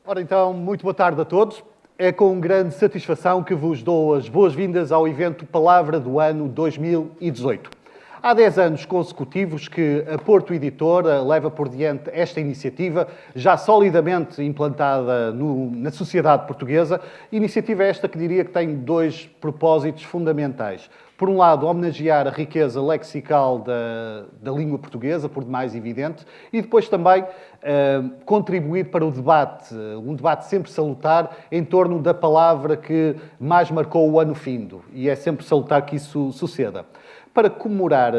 Ora então, muito boa tarde a todos. É com grande satisfação que vos dou as boas-vindas ao evento Palavra do Ano 2018. Há 10 anos consecutivos que a Porto Editora leva por diante esta iniciativa, já solidamente implantada na sociedade portuguesa. Iniciativa esta que diria que tem dois propósitos fundamentais. Por um lado, homenagear a riqueza lexical da língua portuguesa, por demais evidente, e depois também contribuir para o debate, um debate sempre salutar, em torno da palavra que mais marcou o ano findo. E é sempre salutar que isso suceda. Para comemorar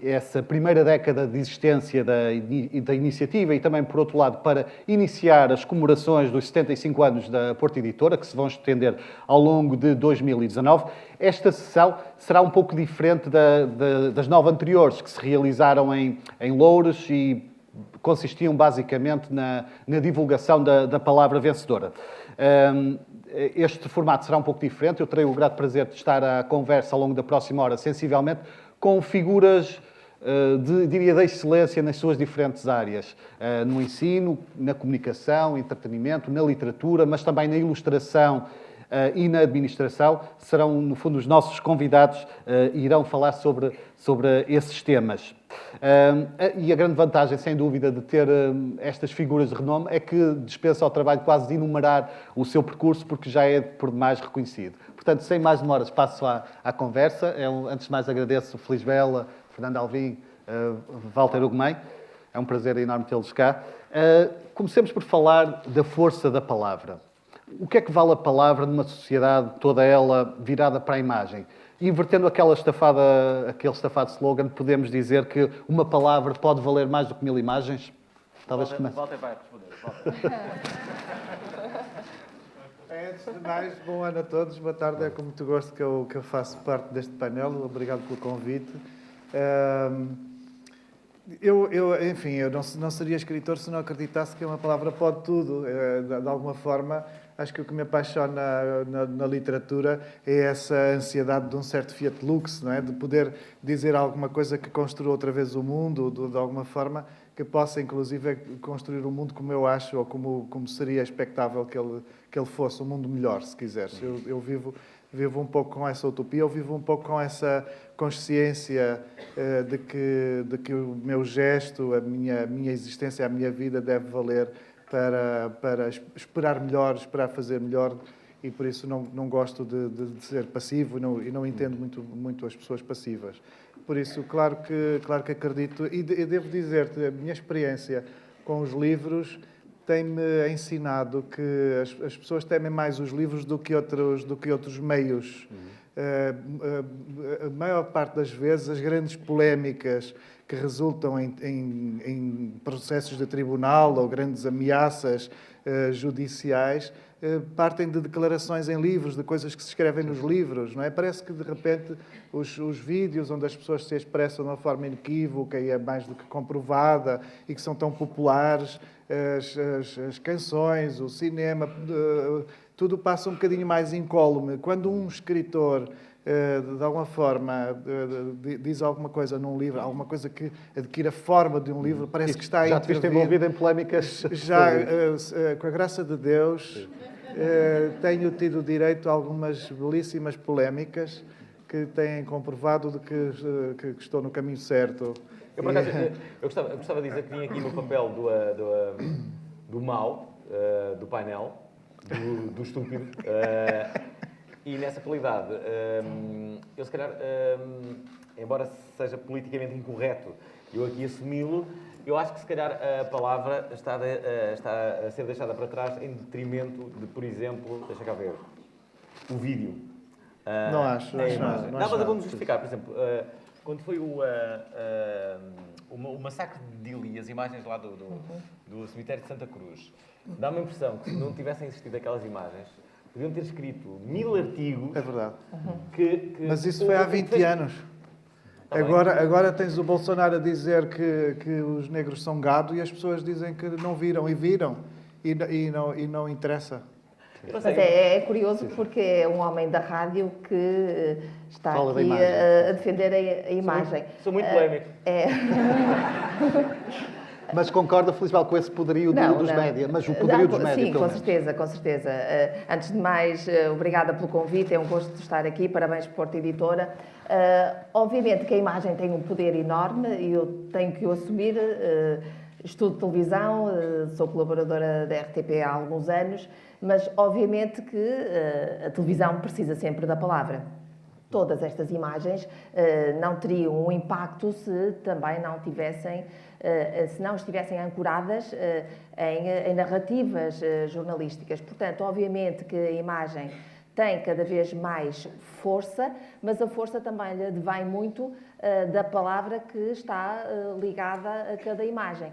essa primeira década de existência da iniciativa e também, por outro lado, para iniciar as comemorações dos 75 anos da Porto Editora, que se vão estender ao longo de 2019, esta sessão será um pouco diferente das 9 anteriores, que se realizaram em Loures e consistiam basicamente na divulgação da palavra vencedora. Este formato será um pouco diferente. Eu terei o grato prazer de estar à conversa ao longo da próxima hora, sensivelmente, com figuras diria, da excelência nas suas diferentes áreas. No ensino, na comunicação, entretenimento, na literatura, mas também na ilustração e na administração. Serão, no fundo, os nossos convidados e irão falar sobre esses temas. E a grande vantagem, sem dúvida, de ter estas figuras de renome é que dispensa ao trabalho quase de enumerar o seu percurso, porque já é por demais reconhecido. Portanto, sem mais demoras, passo à conversa. Antes de mais, agradeço Feliz Bela, Fernando Alvim, Walter Ugumem. É um prazer enorme tê-los cá. Comecemos por falar da força da palavra. O que é que vale a palavra numa sociedade toda ela virada para a imagem? Invertendo aquele estafado slogan, podemos dizer que uma palavra pode valer mais do que 1000 imagens? Talvez comece. Walter vai responder. Antes de mais, bom ano a todos. Boa tarde. É com muito gosto que eu faço parte deste painel. Obrigado pelo convite. Enfim, eu não seria escritor se não acreditasse que uma palavra pode tudo. De alguma forma, acho que o que me apaixona na literatura é essa ansiedade de um certo Fiat Lux, não é? De poder dizer alguma coisa que construa outra vez o mundo, de alguma forma que possa, inclusive, construir o mundo como eu acho, ou como seria expectável que ele fosse, um mundo melhor, se quiseres. Eu vivo um pouco com essa utopia, eu vivo um pouco com essa consciência de que o meu gesto, a minha existência, a minha vida deve valer para esperar melhor, esperar fazer melhor, e por isso não gosto de ser passivo e não entendo muito as pessoas passivas. Por isso, claro que acredito, e devo dizer-te, a minha experiência com os livros tem-me ensinado que as pessoas temem mais os livros do que outros meios. A maior parte das vezes, as grandes polémicas que resultam em processos de tribunal ou grandes ameaças judiciais partem de declarações em livros, de coisas que se escrevem nos livros, não é? Parece que, de repente, os vídeos onde as pessoas se expressam de uma forma inequívoca e é mais do que comprovada e que são tão populares, as canções, o cinema, tudo passa um bocadinho mais incólume. Quando um escritor, de alguma forma, diz alguma coisa num livro, alguma coisa que adquire a forma de um livro, parece que está a Já te viste envolvido em polémicas? Já, com a graça de Deus, tenho tido direito a algumas belíssimas polémicas que têm comprovado de que estou no caminho certo. Eu, por acaso, eu gostava de dizer que vim aqui no papel do mau, do painel, do estúpido. E nessa qualidade, eu se calhar, embora seja politicamente incorreto, eu aqui assumi-lo, eu acho que se calhar a palavra está a ser deixada para trás em detrimento de, por exemplo, deixa cá ver, o vídeo. Não acho. Mas vamos justificar, por exemplo, quando foi o massacre de Dili, as imagens lá do cemitério de Santa Cruz, dá-me a impressão que se não tivessem existido aquelas imagens, podiam ter escrito 1000 artigos. É verdade. Mas isso foi há 20 anos. Agora tens o Bolsonaro a dizer que os negros são gado e as pessoas dizem que não viram e viram. E não interessa. Mas é curioso porque é um homem da rádio que está aqui a defender a imagem. Sou muito polémico. Mas concorda, Felizbel, com esse poderio dos média? Mas o poderio dos média, sim, pelo com menos. certeza, com certeza. Antes de mais, obrigada pelo convite, é um gosto de estar aqui, parabéns Porto Editora. Obviamente que a imagem tem um poder enorme e eu tenho que o assumir. Estudo televisão, sou colaboradora da RTP há alguns anos, mas obviamente que a televisão precisa sempre da palavra. Todas estas imagens não teriam um impacto se também não tivessem, se não estivessem ancoradas em narrativas jornalísticas. Portanto, obviamente que a imagem tem cada vez mais força, mas a força também lhe advém muito da palavra que está ligada a cada imagem.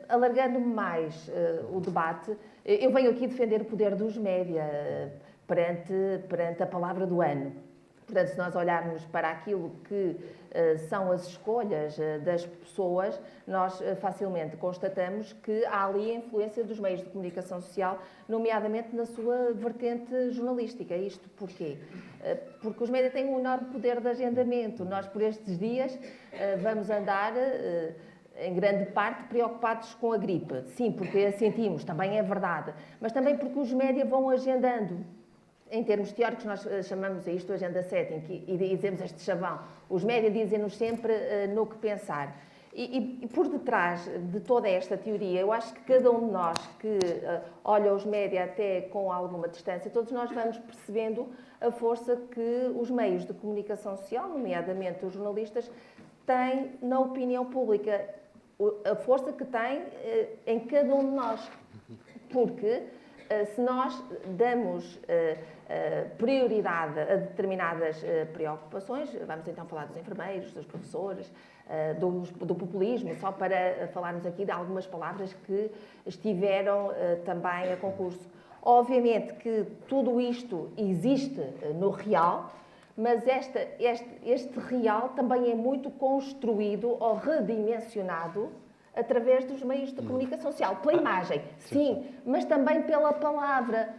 Alargando mais o debate, eu venho aqui defender o poder dos média perante a palavra do ano. Portanto, se nós olharmos para aquilo que são as escolhas das pessoas, nós facilmente constatamos que há ali a influência dos meios de comunicação social, nomeadamente na sua vertente jornalística. Isto porquê? Porque os médias têm um enorme poder de agendamento. Nós, por estes dias, vamos andar em grande parte preocupados com a gripe. Sim, porque a sentimos, também é verdade. Mas também porque os médias vão agendando. Em termos teóricos, nós chamamos a isto agenda setting e dizemos este chavão. Os médias dizem-nos sempre no que pensar. E por detrás de toda esta teoria, eu acho que cada um de nós que olha os médias até com alguma distância, todos nós vamos percebendo a força que os meios de comunicação social, nomeadamente os jornalistas, têm na opinião pública. A força que têm em cada um de nós. Porque se nós damos prioridade a determinadas preocupações, vamos então falar dos enfermeiros, dos professores, do populismo, só para falarmos aqui de algumas palavras que estiveram também a concurso. Obviamente que tudo isto existe no real, mas este real também é muito construído ou redimensionado através dos meios de comunicação social, pela imagem, sim, mas também pela palavra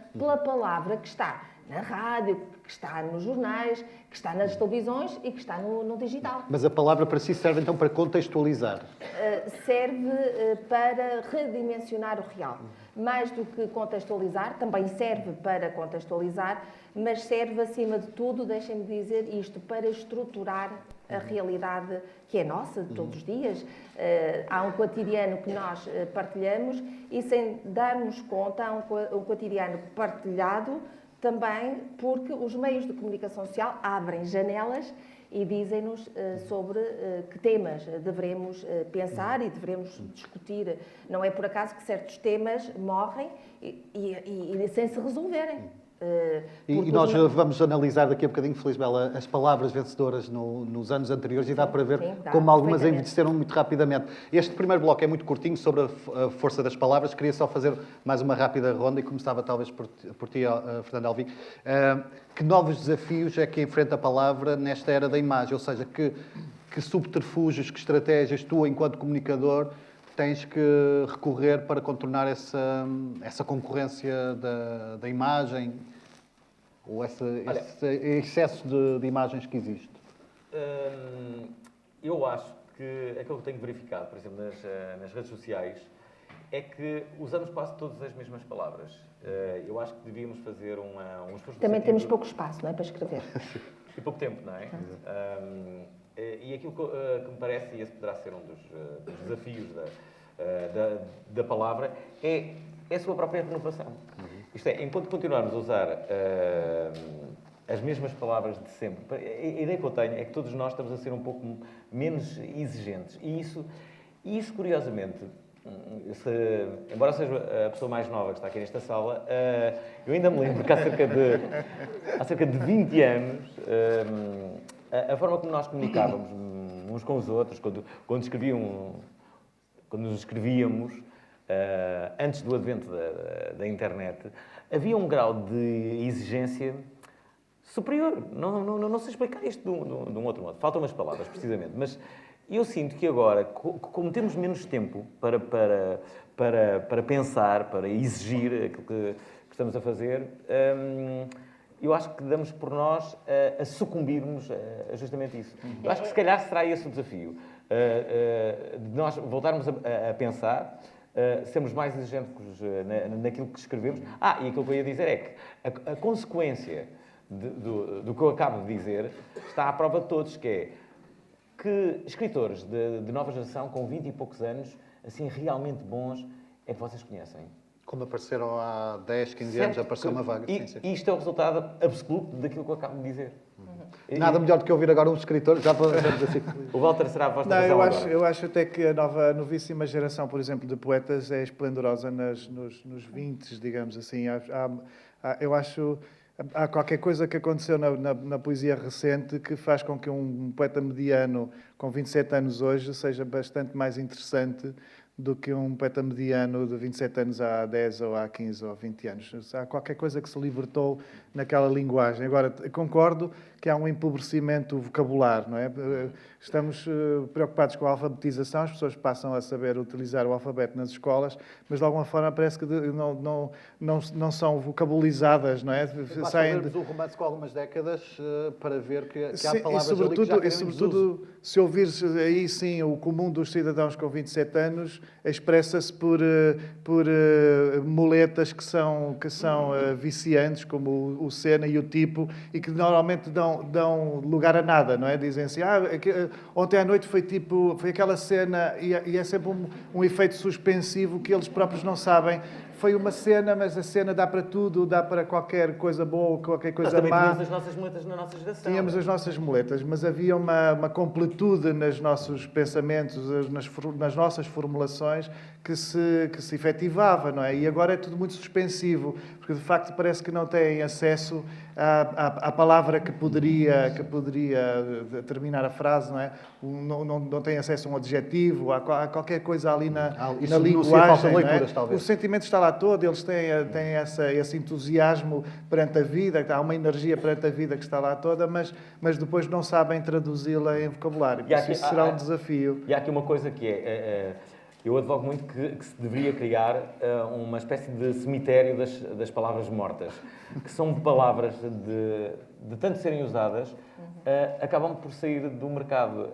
que está na rádio, que está nos jornais, que está nas televisões e que está no digital. Mas a palavra para si serve então para contextualizar? Serve para redimensionar o real. Mais do que contextualizar, também serve para contextualizar, mas serve acima de tudo, deixem-me dizer isto, para estruturar a realidade que é nossa, de todos os dias. Há um cotidiano que nós partilhamos e, sem darmos conta, há um cotidiano partilhado também porque os meios de comunicação social abrem janelas e dizem-nos sobre que temas devemos pensar e devemos discutir. Não é por acaso que certos temas morrem e sem se resolverem. E nós vamos analisar daqui a bocadinho, Felizbel, as palavras vencedoras nos anos anteriores e dá para ver como algumas envelheceram muito rapidamente. Este primeiro bloco é muito curtinho sobre a força das palavras. Queria só fazer mais uma rápida ronda e começava talvez por ti, Fernando Alvim. Que novos desafios é que enfrenta a palavra nesta era da imagem? Ou seja, que subterfúgios, que estratégias tu, enquanto comunicador, tens que recorrer para contornar essa concorrência da imagem ou esse excesso de imagens que existe? Eu acho que aquilo que tenho verificado, por exemplo, nas redes sociais, é que usamos quase todas as mesmas palavras. Eu acho que devíamos fazer um esforço. Também temos pouco espaço, não é, para escrever. E pouco tempo, não é? E aquilo que me parece, e esse poderá ser um dos desafios da palavra, é a sua própria renovação. Isto é, enquanto continuarmos a usar as mesmas palavras de sempre, a ideia que eu tenho é que todos nós estamos a ser um pouco menos exigentes. E isso curiosamente, embora seja a pessoa mais nova que está aqui nesta sala, eu ainda me lembro que há cerca de 20 anos, a forma como nós comunicávamos uns com os outros, quando nos escrevíamos, antes do advento da internet, havia um grau de exigência superior. Não sei explicar isto de um outro modo. Faltam umas palavras, precisamente. Mas eu sinto que agora, como temos menos tempo para pensar, para exigir aquilo que estamos a fazer, eu acho que damos por nós a sucumbirmos a justamente isso. Eu acho que se calhar será esse o desafio. de nós voltarmos a pensar, sermos mais exigentes naquilo que escrevemos. E aquilo que eu ia dizer é que a consequência do que eu acabo de dizer está à prova de todos, que é que escritores de nova geração, com 20 e poucos anos, assim, realmente bons, é que vocês conhecem. Como apareceram há 10, 15 anos, apareceu uma vaga. Sim, sim. E isto é o resultado absoluto daquilo que eu acabo de dizer. Nada melhor do que ouvir agora um escritor, já vamos assim. O Walter será a voz da Não, razão agora. eu acho até que a novíssima geração, por exemplo, de poetas é esplendorosa nos 20, digamos assim. Eu acho... Há qualquer coisa que aconteceu na poesia recente que faz com que um poeta mediano com 27 anos hoje seja bastante mais interessante do que um poeta mediano de 27 anos há 10 ou há 15 ou 20 anos. Há qualquer coisa que se libertou naquela linguagem. Agora, concordo que há um empobrecimento vocabular, não é? Estamos preocupados com a alfabetização, as pessoas passam a saber utilizar o alfabeto nas escolas, mas de alguma forma parece que não são vocabilizadas, não é? Basta lermos um romance com algumas décadas para ver que há sim, palavras ali que já e sobretudo, se ouvires aí sim o comum dos cidadãos com 27 anos, expressa-se por muletas que são viciantes, como o Cena e o Tipo, e que normalmente dão lugar a nada, não é? Dizem assim, ontem à noite foi aquela cena, e é sempre um efeito suspensivo que eles próprios não sabem. Foi uma cena, mas a cena dá para tudo, dá para qualquer coisa boa, qualquer coisa Nós também má. tínhamos as nossas muletas na nossa geração. Tínhamos as nossas muletas, mas havia uma completude nos nossos pensamentos, nas nossas formulações, que se efetivava, não é? E agora é tudo muito suspensivo, porque de facto parece que não têm acesso à palavra que poderia terminar a frase, não é? Não têm acesso a um adjetivo, a qualquer coisa ali na linguagem, não é? Talvez. O sentimento está lá todo, eles têm esse entusiasmo perante a vida, há uma energia perante a vida que está lá toda, mas depois não sabem traduzi-la em vocabulário. Isso será um desafio. E há aqui uma coisa que eu advogo muito que se deveria criar uma espécie de cemitério das palavras mortas, que são palavras de tanto serem usadas, acabam por sair do mercado.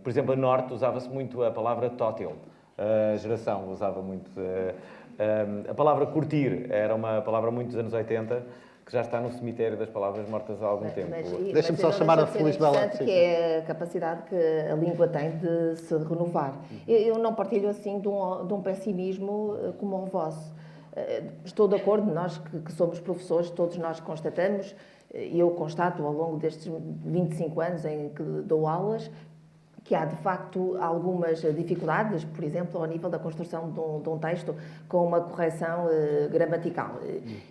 Por exemplo, a Norte usava-se muito a palavra tótil, a geração usava muito. A palavra curtir era uma palavra muito dos anos 80, que já está no cemitério das palavras mortas há algum tempo. Deixa-me só chamar a Feliz Bela. Que é a capacidade que a língua tem de se renovar. Eu não partilho assim de um pessimismo como o vosso. Estou de acordo, nós que somos professores, todos nós constatamos, e eu constato ao longo destes 25 anos em que dou aulas, que há, de facto, algumas dificuldades, por exemplo, ao nível da construção de um texto com uma correção gramatical.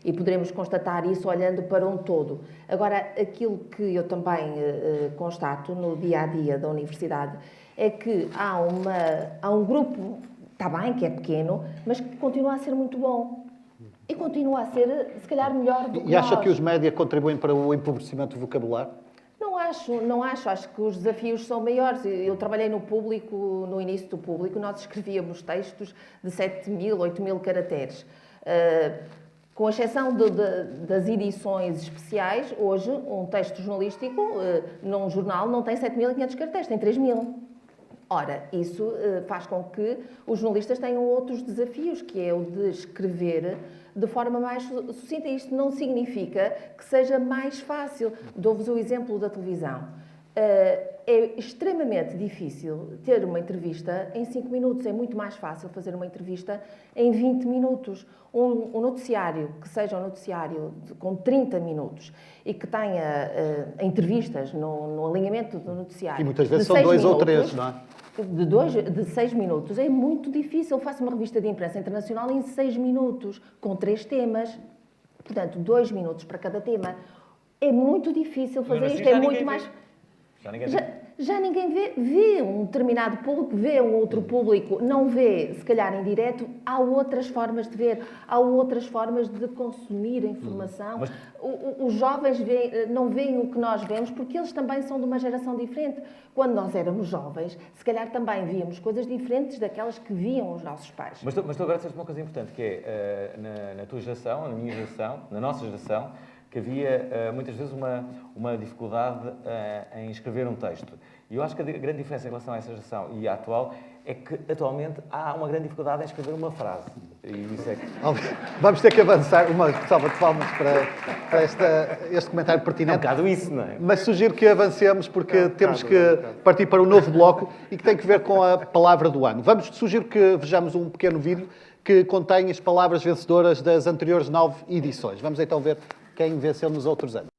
E poderemos constatar isso olhando para um todo. Agora, aquilo que eu também constato no dia-a-dia da universidade é que há um grupo, está bem, que é pequeno, mas que continua a ser muito bom. E continua a ser, se calhar, melhor do que E acha nós. que os média contribuem para o empobrecimento do vocabulário? Não acho. Acho que os desafios são maiores. Eu trabalhei no público, no início do público, nós escrevíamos textos de 7.000, 8.000 caracteres. Com exceção das edições especiais, hoje um texto jornalístico num jornal não tem 7.500 caracteres, tem 3.000. Ora, isso faz com que os jornalistas tenham outros desafios, que é o de escrever de forma mais sucinta. Isto não significa que seja mais fácil. Dou-vos o exemplo da televisão. É extremamente difícil ter uma entrevista em 5 minutos. É muito mais fácil fazer uma entrevista em 20 minutos. Um noticiário, que seja um noticiário com 30 minutos e que tenha entrevistas no alinhamento do noticiário. E muitas vezes são 2 ou 3, não é? De 6 minutos. É muito difícil. Eu faço uma revista de imprensa internacional em 6 minutos, com 3 temas. Portanto, 2 minutos para cada tema. É muito difícil fazer isto. É muito mais... Já ninguém vê um determinado público, vê um outro público, não vê, se calhar em direto. Há outras formas de ver, há outras formas de consumir a informação. Mas... Os jovens não veem o que nós vemos porque eles também são de uma geração diferente. Quando nós éramos jovens, se calhar também víamos coisas diferentes daquelas que viam os nossos pais. Mas tu agora disseste uma coisa importante, que é, na tua geração, na minha geração, na nossa geração, que havia muitas vezes uma dificuldade em escrever um texto. E eu acho que a grande diferença em relação a essa geração e à atual é que atualmente há uma grande dificuldade em escrever uma frase. E isso é que... Vamos ter que avançar. Uma salva de palmas para este comentário É um pertinente. bocado isso, não é? Mas sugiro que avancemos porque temos que partir para o novo bloco e que tem que ver com a palavra do ano. Sugiro que vejamos um pequeno vídeo que contém as palavras vencedoras das anteriores 9 edições. Vamos então ver quem venceu nos outros anos.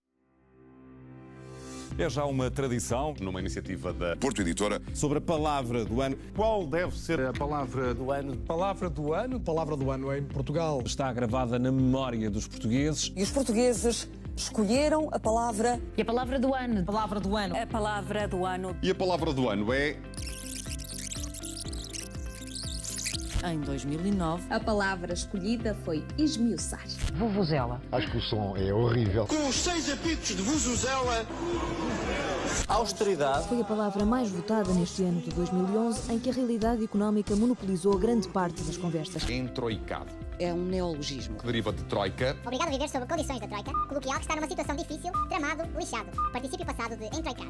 É já uma tradição, Numa iniciativa da Porto Editora. sobre a palavra do ano. Qual deve ser a palavra do ano? Palavra do ano. Palavra do ano em Portugal. Está gravada na memória dos portugueses. E os portugueses escolheram a palavra. E a palavra do ano? A palavra do ano. A palavra do ano. E a palavra do ano é... Em 2009. A palavra escolhida foi esmiuçar. Vuvuzela. Acho que o som é horrível. Com os 6 apitos de Vuvuzela. Austeridade. Foi a palavra mais votada neste ano de 2011, em que a realidade económica monopolizou grande parte das conversas. Entroicado, É um neologismo. que deriva de troika. Obrigado a viver sob condições da troika, coloquial que está numa situação difícil, tramado, lixado. Particípio passado de entroicar.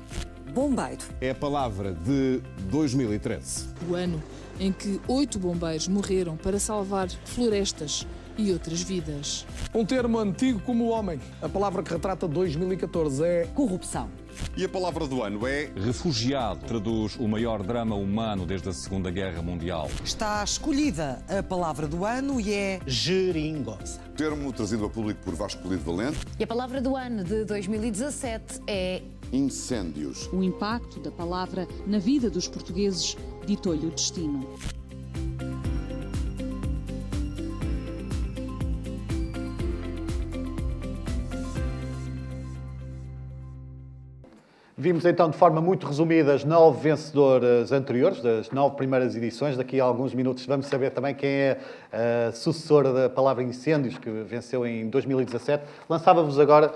Bombeiro. É a palavra de 2013. O ano em que 8 bombeiros morreram para salvar florestas e outras vidas. Um termo antigo como o homem. A palavra que retrata 2014 é Corrupção. E a palavra do ano é... Refugiado traduz o maior drama humano desde a Segunda Guerra Mundial. Está escolhida a palavra do ano e é geringonça. Termo trazido a público por Vasco Polido Valente. E a palavra do ano de 2017 é Incêndios. O impacto da palavra na vida dos portugueses ditou-lhe o destino. Vimos então de forma muito resumida as 9 vencedoras anteriores, das 9 primeiras edições. Daqui a alguns minutos vamos saber também quem é a sucessora da palavra incêndios, que venceu em 2017. Lançava-vos agora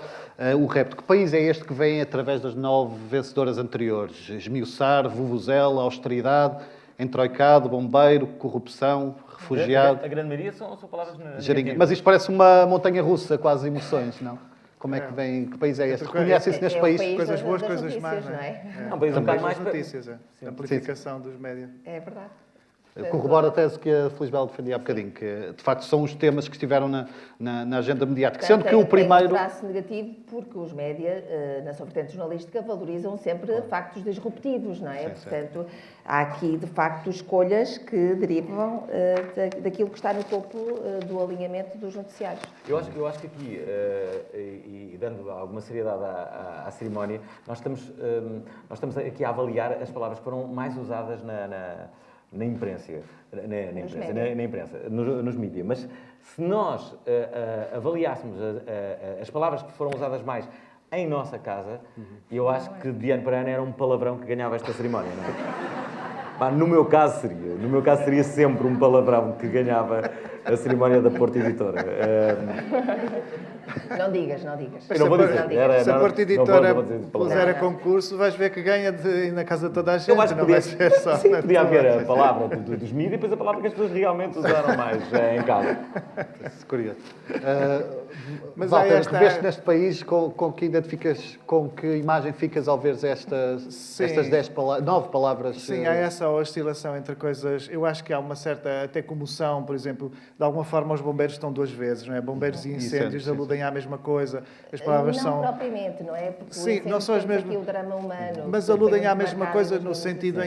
o repto. Que país é este que vem através das 9 vencedoras anteriores? Esmiuçar, vuvuzela, austeridade, entroicado, bombeiro, corrupção, refugiado, A grande maioria são palavras geringonça. Mas isto parece uma montanha-russa, quase emoções, não? Como é que vem? Que país é este? Reconhecem-se neste país? Coisas boas, das coisas notícias, más. não é? É um país um bocado mais... notícias, a amplificação dos médias. É verdade. Corrobora a tese que a Felisbel defendia há bocadinho, que de facto são os temas que estiveram na agenda mediática. Sendo que o primeiro... Tem um traço negativo porque os média, na sua vertente jornalística, valorizam sempre factos disruptivos, não é? Portanto, há aqui, de facto, escolhas que derivam daquilo que está no topo do alinhamento dos noticiários. Eu acho que aqui, e dando alguma seriedade à cerimónia, nós estamos aqui a avaliar as palavras que foram mais usadas na imprensa, nos mídias. Mas se nós avaliássemos as palavras que foram usadas mais em nossa casa, eu acho que de ano para ano era um palavrão que ganhava esta cerimónia, não é? Pá, no meu caso seria sempre um palavrão que ganhava a cerimónia da Porto Editora. Não digas. Eu não vou dizer. Se a Porto Editora não vou dizer puser a concurso, vais ver que ganha na casa de toda a gente. Eu acho que não podia, vai ser só sim, na podia tua. haver a palavra dos mídias e depois a palavra que as pessoas realmente usaram mais em casa. Curioso. Mas Walter, há esta- reveste neste país com que identificas, com que imagem ficas ao ver estas 9 palavras? Sim, há essa oscilação entre coisas. Eu acho que há uma certa até comoção, por exemplo, de alguma forma os bombeiros estão duas vezes, não é? Bombeiros e incêndios sim, aludem à mesma coisa. As palavras não são. propriamente, não é? Porque Sim, não são as temos mesmas. aqui o drama humano. Mas que aludem tem à muito mesma marcado coisa em no 2017. sentido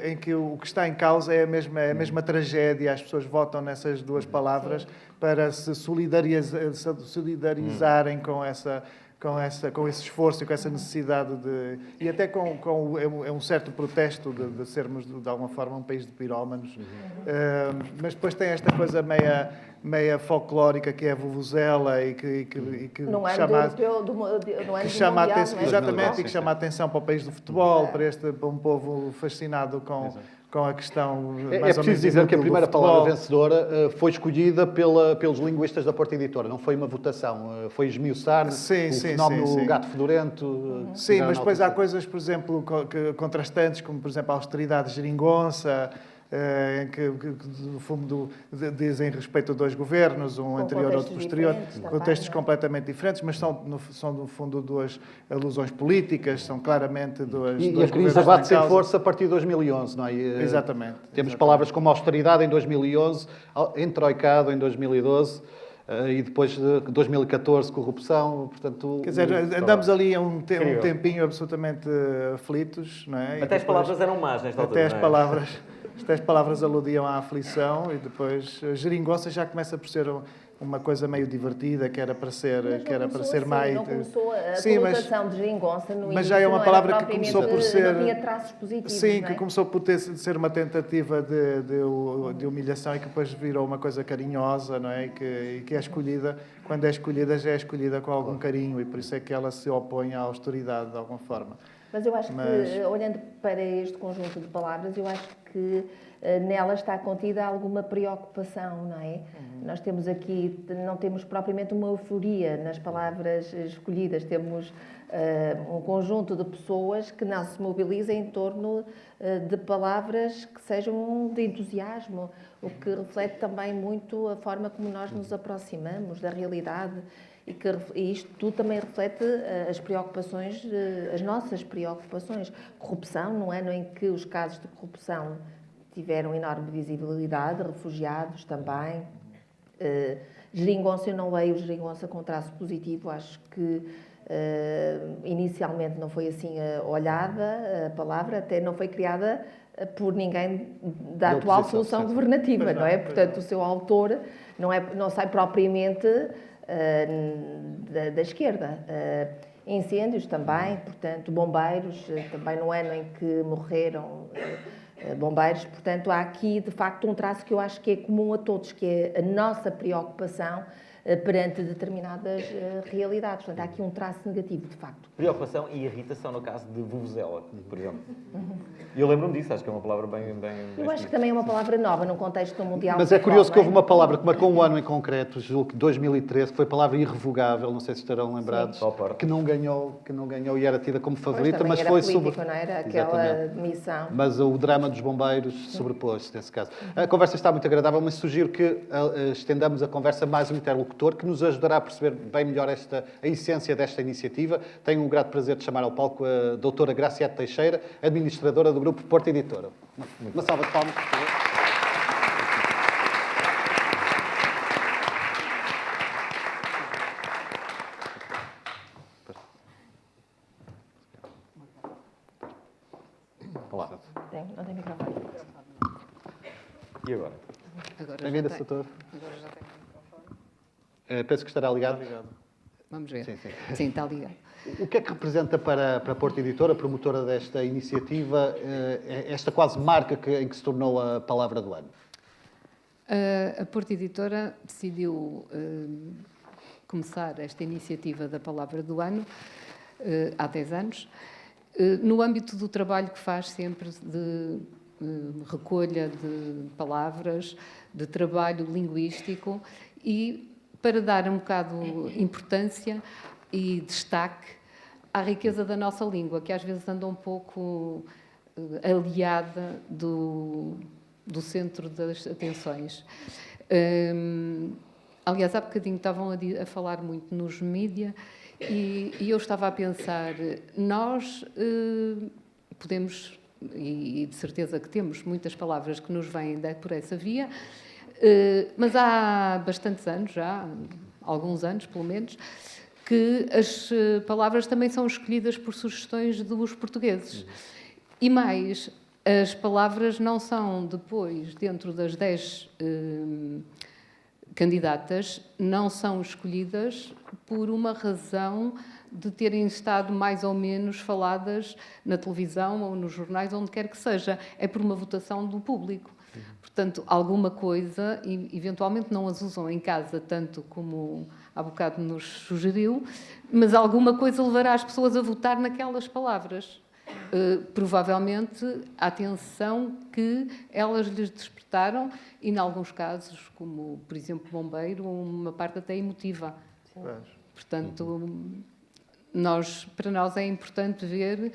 em que o que está em causa é a mesma tragédia. As pessoas votam nessas duas palavras para se solidarizarem com esse esforço e com essa necessidade de... E até é um certo protesto de sermos, de alguma forma, um país de pirómanos. Mas depois tem esta coisa meia folclórica que é a vuvuzela e que No ano chama... europeu, no ano que chama a mundial, atenção, não é? exatamente, e que chama a atenção para o país do futebol, para um povo fascinado com a questão É mais ou preciso menos dizer que a inútil do primeira futebol. palavra vencedora foi escolhida pelos linguistas da Porta Editora, não foi uma votação, foi esmiuçar Sim, o sim, fenómeno sim, sim. gato fedorento. Sim, mas depois há coisas, por exemplo, contrastantes, como, por exemplo, a austeridade geringonça, no fundo, dizem respeito a dois governos, um anterior e outro posterior, contextos completamente diferentes, mas são, no fundo, duas alusões políticas, são claramente dois E a governos crise abate-se em causa. força a partir de 2011, não é? Exatamente. Temos palavras como austeridade em 2011, entroicado em 2012, e depois de 2014 corrupção, portanto... Quer dizer, andamos ali a um tempinho absolutamente aflitos, não é? Até as palavras eram más nesta altura, Até as palavras aludiam à aflição e depois a geringonça já começa por ser uma coisa meio divertida, que era para ser, mais... Não começou a Sim, conotação de geringonça no início, mas já é uma palavra que propriamente, começou por ser... não tinha traços positivos, Sim, não é? que começou por ser uma tentativa de humilhação e que depois virou uma coisa carinhosa, não é? E que é escolhida, quando é escolhida, já é escolhida com algum carinho e por isso é que ela se opõe à austeridade de alguma forma. Mas eu acho que, olhando para este conjunto de palavras, eu acho que nela está contida alguma preocupação, não é? Nós temos aqui, não temos propriamente uma euforia nas palavras escolhidas, temos um conjunto de pessoas que não se mobilizam em torno de palavras que sejam de entusiasmo, o que reflete também muito a forma como nós nos aproximamos da realidade. E isto tudo também reflete as preocupações, as nossas preocupações. Corrupção, no ano em que os casos de corrupção tiveram enorme visibilidade, refugiados também. Geringonça, eu não leio geringonça com traço positivo, acho que inicialmente não foi assim olhada a palavra, até não foi criada por ninguém da atual solução governativa, não é? Portanto, o seu autor não sai propriamente da esquerda. Incêndios também, portanto, bombeiros, também no ano em que morreram bombeiros, portanto, há aqui, de facto, um traço que eu acho que é comum a todos, que é a nossa preocupação perante determinadas realidades. Portanto, há aqui um traço negativo, de facto. Preocupação e irritação no caso de vuvuzela, por exemplo. E eu lembro-me disso, acho que é uma palavra bem eu acho que também é uma palavra nova num contexto mundial. Mas é curioso que houve uma palavra que marcou um ano em concreto, julgo que 2013, que foi a palavra irrevogável, não sei se estarão lembrados, que não ganhou e era tida como favorita, mas foi político, não era aquela missão. Mas o drama dos bombeiros sobrepôs-se nesse caso. A conversa está muito agradável, mas sugiro que estendamos a conversa mais um interlocutor que nos ajudará a perceber bem melhor a essência desta iniciativa. Tenho o grato prazer de chamar ao palco a doutora Graciete Teixeira, administradora do Grupo Porto Editora. Uma salva de palmas, por favor. Olá. Não tem microfone. E agora? Bem-vinda, doutor. Agora já tem microfone. Penso que estará ligado. Vamos ver. Sim. Sim, está ligado. O que é que representa para a Porto Editora, promotora desta iniciativa, esta quase marca em que se tornou a palavra do ano? A Porto Editora decidiu começar esta iniciativa da palavra do ano há 10 anos, no âmbito do trabalho que faz sempre de recolha de palavras, de trabalho linguístico e para dar um bocado importância e destaque à riqueza da nossa língua, que às vezes anda um pouco aliada do centro das atenções. Aliás, há bocadinho estavam a falar muito nos mídia e eu estava a pensar, nós podemos, e de certeza que temos muitas palavras que nos vêm por essa via, mas há bastantes anos, já alguns anos pelo menos, que as palavras também são escolhidas por sugestões dos portugueses. E mais, as palavras não são depois, dentro das 10 candidatas, não são escolhidas por uma razão de terem estado mais ou menos faladas na televisão ou nos jornais, onde quer que seja. É por uma votação do público. Portanto, alguma coisa, e eventualmente não as usam em casa tanto como há bocado nos sugeriu, mas alguma coisa levará as pessoas a votar naquelas palavras. Provavelmente a atenção que elas lhes despertaram e, em alguns casos, como, por exemplo, bombeiro, uma parte até emotiva. Portanto, para nós é importante ver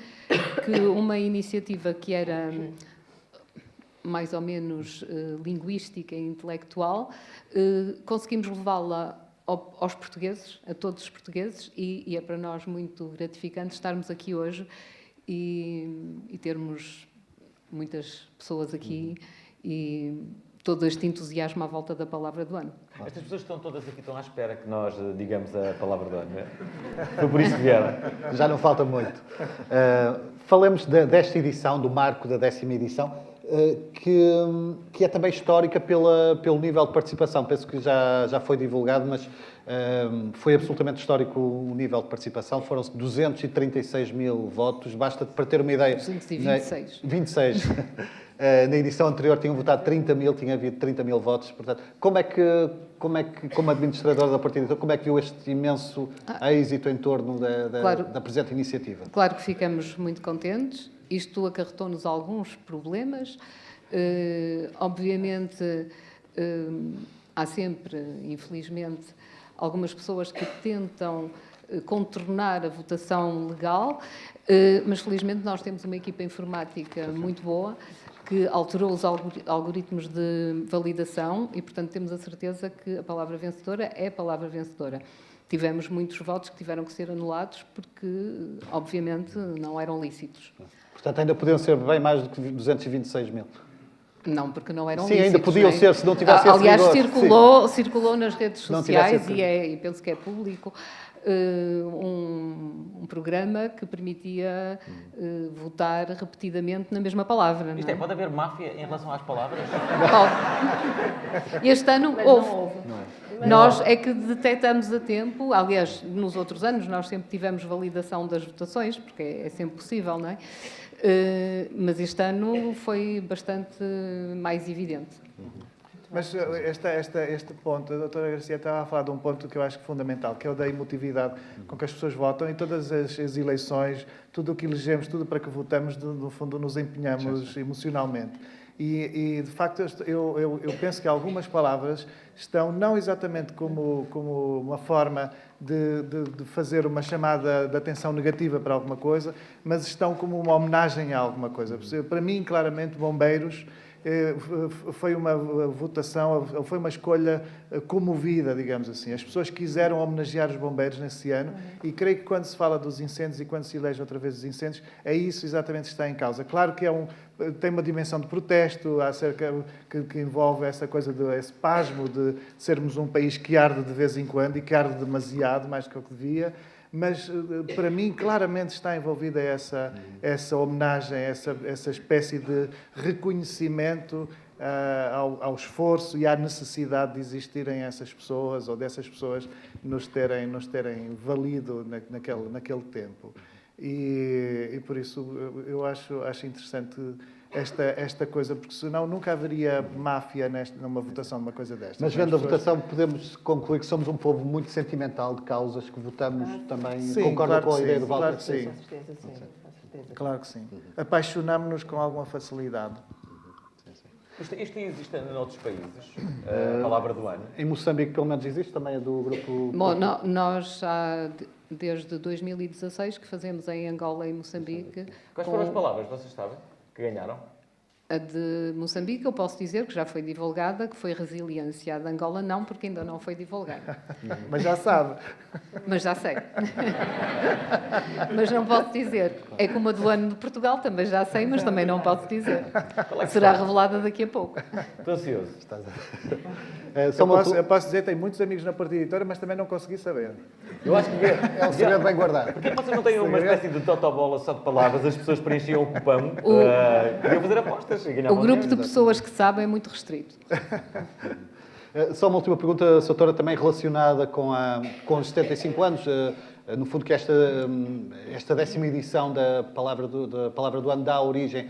que uma iniciativa que era mais ou menos linguística e intelectual, conseguimos levá-la aos portugueses, a todos os portugueses, e é para nós muito gratificante estarmos aqui hoje e termos muitas pessoas aqui e todo este entusiasmo à volta da palavra do ano. Estas pessoas que estão todas aqui estão à espera que nós digamos a palavra do ano, não é? Foi por isso que vieram. Já não falta muito. Falemos desta edição, do marco da 10ª edição, que é também histórica pelo nível de participação. Penso que já foi divulgado, mas foi absolutamente histórico o nível de participação. Foram 236 mil votos, basta para ter uma ideia. 226. 26. Na edição anterior tinham votado 30 mil, tinha havido 30 mil votos. Portanto, como administrador da partida, como é que viu este imenso êxito em torno da presente iniciativa? Claro que ficamos muito contentes. Isto acarretou-nos alguns problemas. Obviamente, há sempre, infelizmente, algumas pessoas que tentam contornar a votação legal, mas felizmente nós temos uma equipa informática muito boa que alterou os algoritmos de validação e, portanto, temos a certeza que a palavra vencedora é a palavra vencedora. Tivemos muitos votos que tiveram que ser anulados porque, obviamente, não eram lícitos. Portanto, ainda podiam ser bem mais do que 226 mil. Não, porque não eram Sim, lícitos. Ainda podiam ser, se não tivesse esse Aliás, rigor. circulou nas redes sociais e penso que é público, um programa que permitia votar repetidamente na mesma palavra. Isto pode haver máfia em relação às palavras? Pode. Este ano houve. Nós é que detectamos a tempo, aliás, nos outros anos nós sempre tivemos validação das votações, porque é sempre possível, não é? Mas este ano foi bastante mais evidente. Mas este ponto, a doutora Garcia estava a falar de um ponto que eu acho que é fundamental, que é o da emotividade com que as pessoas votam. Em todas as eleições, tudo o que elegemos, tudo para que votamos, no fundo, nos empenhamos emocionalmente. E de facto, eu penso que algumas palavras estão não exatamente como uma forma de fazer uma chamada de atenção negativa para alguma coisa, mas estão como uma homenagem a alguma coisa. Para mim, claramente, bombeiros foi uma votação, foi uma escolha comovida, digamos assim. As pessoas quiseram homenagear os bombeiros nesse ano e creio que quando se fala dos incêndios e quando se elege outra vez os incêndios, é isso exatamente que está em causa. Claro que tem uma dimensão de protesto acerca que envolve essa coisa esse pasmo de sermos um país que arde de vez em quando e que arde demasiado, mais do que o que devia. Mas, para mim, claramente está envolvida essa homenagem, essa espécie de reconhecimento ao esforço e à necessidade de existirem essas pessoas ou dessas pessoas nos terem valido naquele tempo. E por isso, eu acho interessante esta coisa, porque senão nunca haveria máfia numa votação de uma coisa destas. Mas vendo a votação, podemos concluir que somos um povo muito sentimental de causas que votamos também. Sim, concorda claro com a que ideia sim, do Walter? claro que sim. Com certeza. Claro que sim. Apaixonámos-nos com alguma facilidade. Isto existe em outros países, a palavra do ano? Em Moçambique, pelo menos, existe também a do grupo... Bom, nós já, desde 2016, que fazemos em Angola e Moçambique... Quais foram as palavras, vocês sabem, que ganharam? A de Moçambique, eu posso dizer que já foi divulgada, que foi resiliência. A de Angola não, porque ainda não foi divulgada. Mas já sabe. Mas já sei. Mas não posso dizer. É como a do ano de Portugal, também já sei, mas também não posso dizer. Será revelada daqui a pouco. Estou ansioso. Eu posso dizer, tenho muitos amigos na Partida Editora, mas também não consegui saber. Eu acho que é um segredo bem guardado. Porquê vocês não têm uma espécie de totobola só de palavras, as pessoas preenchiam o cupão e iam fazer apostas e ganhavam O grupo de dinheiro. pessoas que sabem é muito restrito. Só uma última pergunta, doutora, também relacionada com os 75 anos. No fundo, que esta 10ª edição da Palavra do Ano dá origem,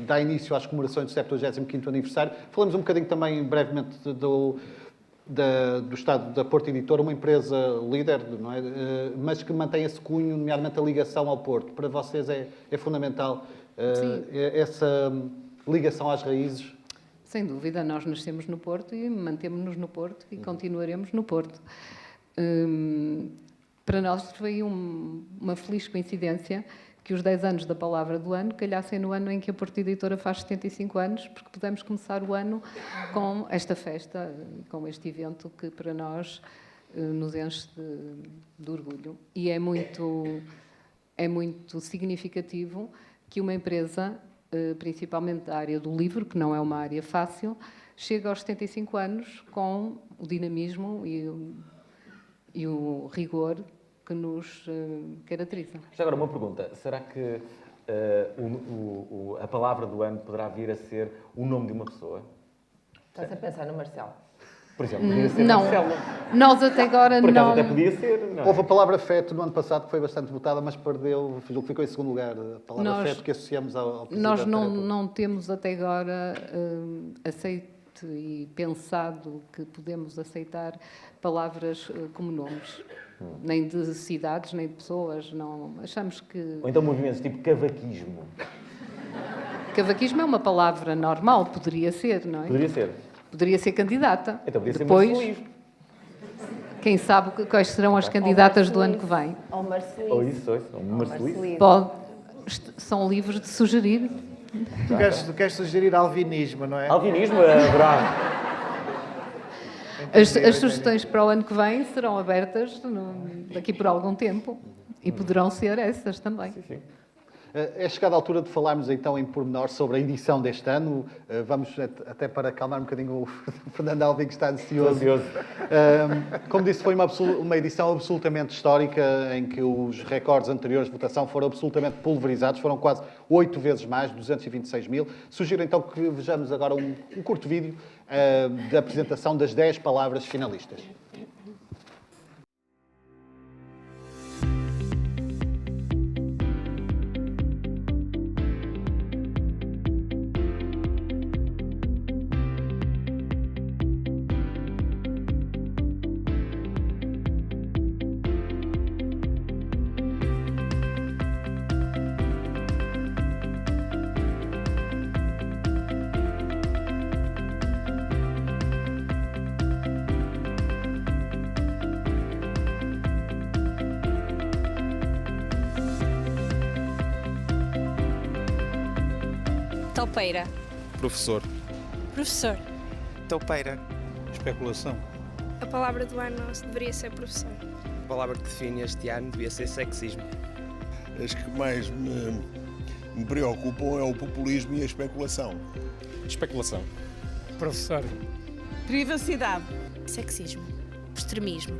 dá início às comemorações do 75º aniversário. Falamos um bocadinho também, brevemente, do Estado da Porto Editora, uma empresa líder, não é? Mas que mantém esse cunho, nomeadamente a ligação ao Porto. Para vocês é fundamental essa ligação às raízes? Sem dúvida, nós nascemos no Porto e mantemos-nos no Porto e continuaremos no Porto. Para nós foi uma feliz coincidência que os 10 anos da Palavra do Ano calhassem no ano em que a Porto Editora faz 75 anos, porque pudemos começar o ano com esta festa, com este evento que para nós nos enche de orgulho. E é muito significativo que uma empresa, principalmente da área do livro, que não é uma área fácil, chegue aos 75 anos com o dinamismo e o rigor que nos caracteriza. Já agora uma pergunta, será que a Palavra do Ano poderá vir a ser o nome de uma pessoa? Estás a pensar no Marcelo? Por exemplo, podia ser não. Marcelo. Nós até agora Por acaso não... até podia ser, não é? Houve a palavra feto no ano passado que foi bastante votada, mas perdeu, ficou em segundo lugar. A palavra feto que associamos ao Presidente Nós da República. não temos até agora aceito e pensado que podemos aceitar palavras como nomes. Nem de cidades, nem de pessoas. Não, achamos que... Ou então movimentos tipo cavaquismo. Cavaquismo é uma palavra normal, poderia ser, não é? Poderia ser. Poderia ser candidata. Então podia ser Depois, marcelismo. quem sabe quais serão as candidatas do ano que vem. Ou Marcelismo. Ou isso, ou marcelismo. São livres de sugerir. Tu queres sugerir alvinismo, não é? Alvinismo é bravo. As sugestões para o ano que vem serão abertas daqui por algum tempo e poderão ser essas também. Sim, sim. É chegada a altura de falarmos então em pormenor sobre a edição deste ano. Vamos até para acalmar um bocadinho o Fernando Alvim, que está ansioso. Como disse, foi uma edição absolutamente histórica, em que os recordes anteriores de votação foram absolutamente pulverizados, foram quase 8 vezes mais, 226 mil. Sugiro então que vejamos agora um curto vídeo da apresentação das 10 palavras finalistas. Toupeira. Professor. Professor. Toupeira. Especulação. A palavra do ano deveria ser professor. A palavra que define este ano devia ser sexismo. As que mais me preocupam é o populismo e a especulação. Especulação. Professor. Privacidade. Sexismo. Extremismo.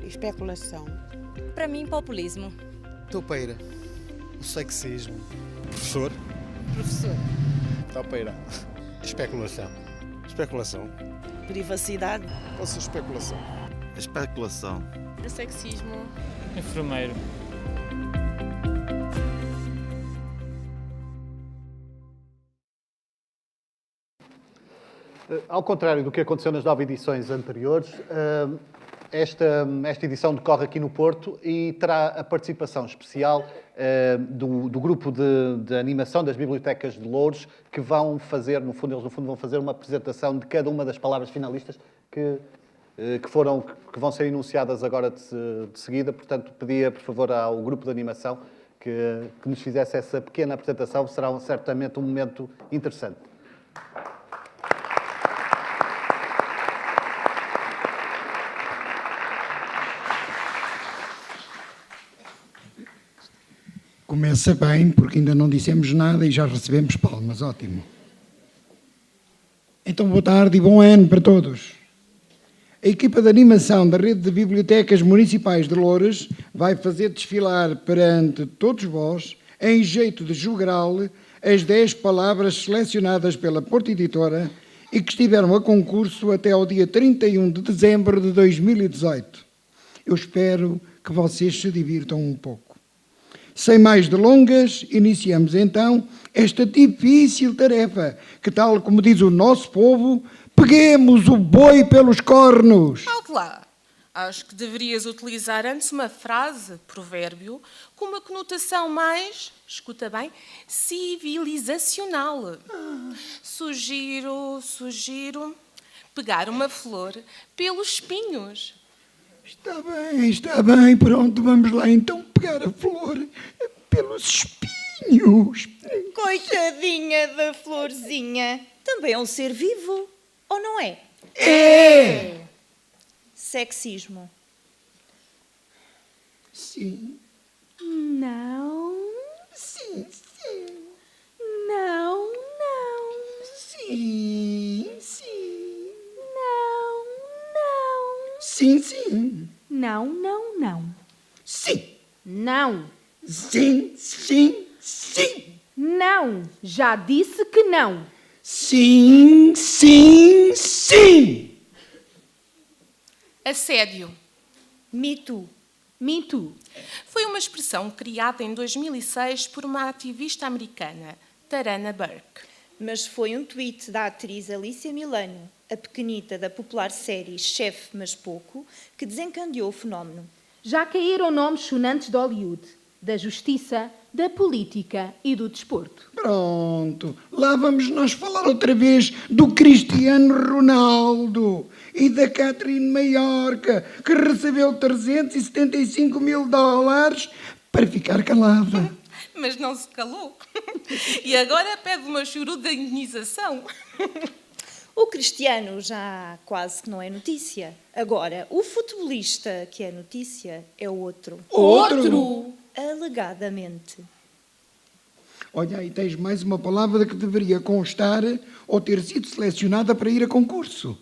Especulação. Para mim, populismo. Toupeira. O sexismo. Professor. Professor. Toupeira. Especulação. Especulação. Privacidade. Pode ser especulação. Especulação. Sexismo. Enfermeiro. Ao contrário do que aconteceu nas 9 edições anteriores, esta edição decorre aqui no Porto e terá a participação especial do grupo de animação das bibliotecas de Loures, que vão fazer, no fundo, vão fazer uma apresentação de cada uma das palavras finalistas que vão ser enunciadas agora de seguida. Portanto, pedia, por favor, ao grupo de animação que nos fizesse essa pequena apresentação. Será certamente um momento interessante. Começa bem, porque ainda não dissemos nada e já recebemos palmas. Ótimo. Então, boa tarde e bom ano para todos. A equipa de animação da Rede de Bibliotecas Municipais de Loures vai fazer desfilar perante todos vós, em jeito de jogral, as 10 palavras selecionadas pela Porto Editora e que estiveram a concurso até ao dia 31 de dezembro de 2018. Eu espero que vocês se divirtam um pouco. Sem mais delongas, iniciamos então esta difícil tarefa, que, tal como diz o nosso povo, peguemos o boi pelos cornos. Alto lá. Acho que deverias utilizar antes uma frase, provérbio, com uma conotação mais, escuta bem, civilizacional. Sugiro, pegar uma flor pelos espinhos. Está bem, pronto, vamos lá então pegar a flor pelos espinhos. Coitadinha da florzinha. Também é um ser vivo, ou não é? É! Sexismo. Sim. Não. Sim, sim. Não, não. Sim, sim. Não, não. Sim, sim. Não, não, não. Sim. Não. Sim, sim, sim. Não. Já disse que não. Sim, sim, sim. Assédio. Me Too. Me Too. Foi uma expressão criada em 2006 por uma ativista americana, Tarana Burke. Mas foi um tweet da atriz Alicia Milano, a pequenita da popular série Chefe Mas Pouco, que desencadeou o fenómeno. Já caíram nomes sonantes de Hollywood, da justiça, da política e do desporto. Pronto, lá vamos nós falar outra vez do Cristiano Ronaldo e da Catherine Maiorca, que recebeu 375 mil dólares para ficar calada. Mas não se calou. E agora pede uma choruda indenização. O Cristiano já quase que não é notícia. Agora, o futebolista que é notícia é outro. Outro? Alegadamente. Olha, aí tens mais uma palavra que deveria constar ou ter sido selecionada para ir a concurso.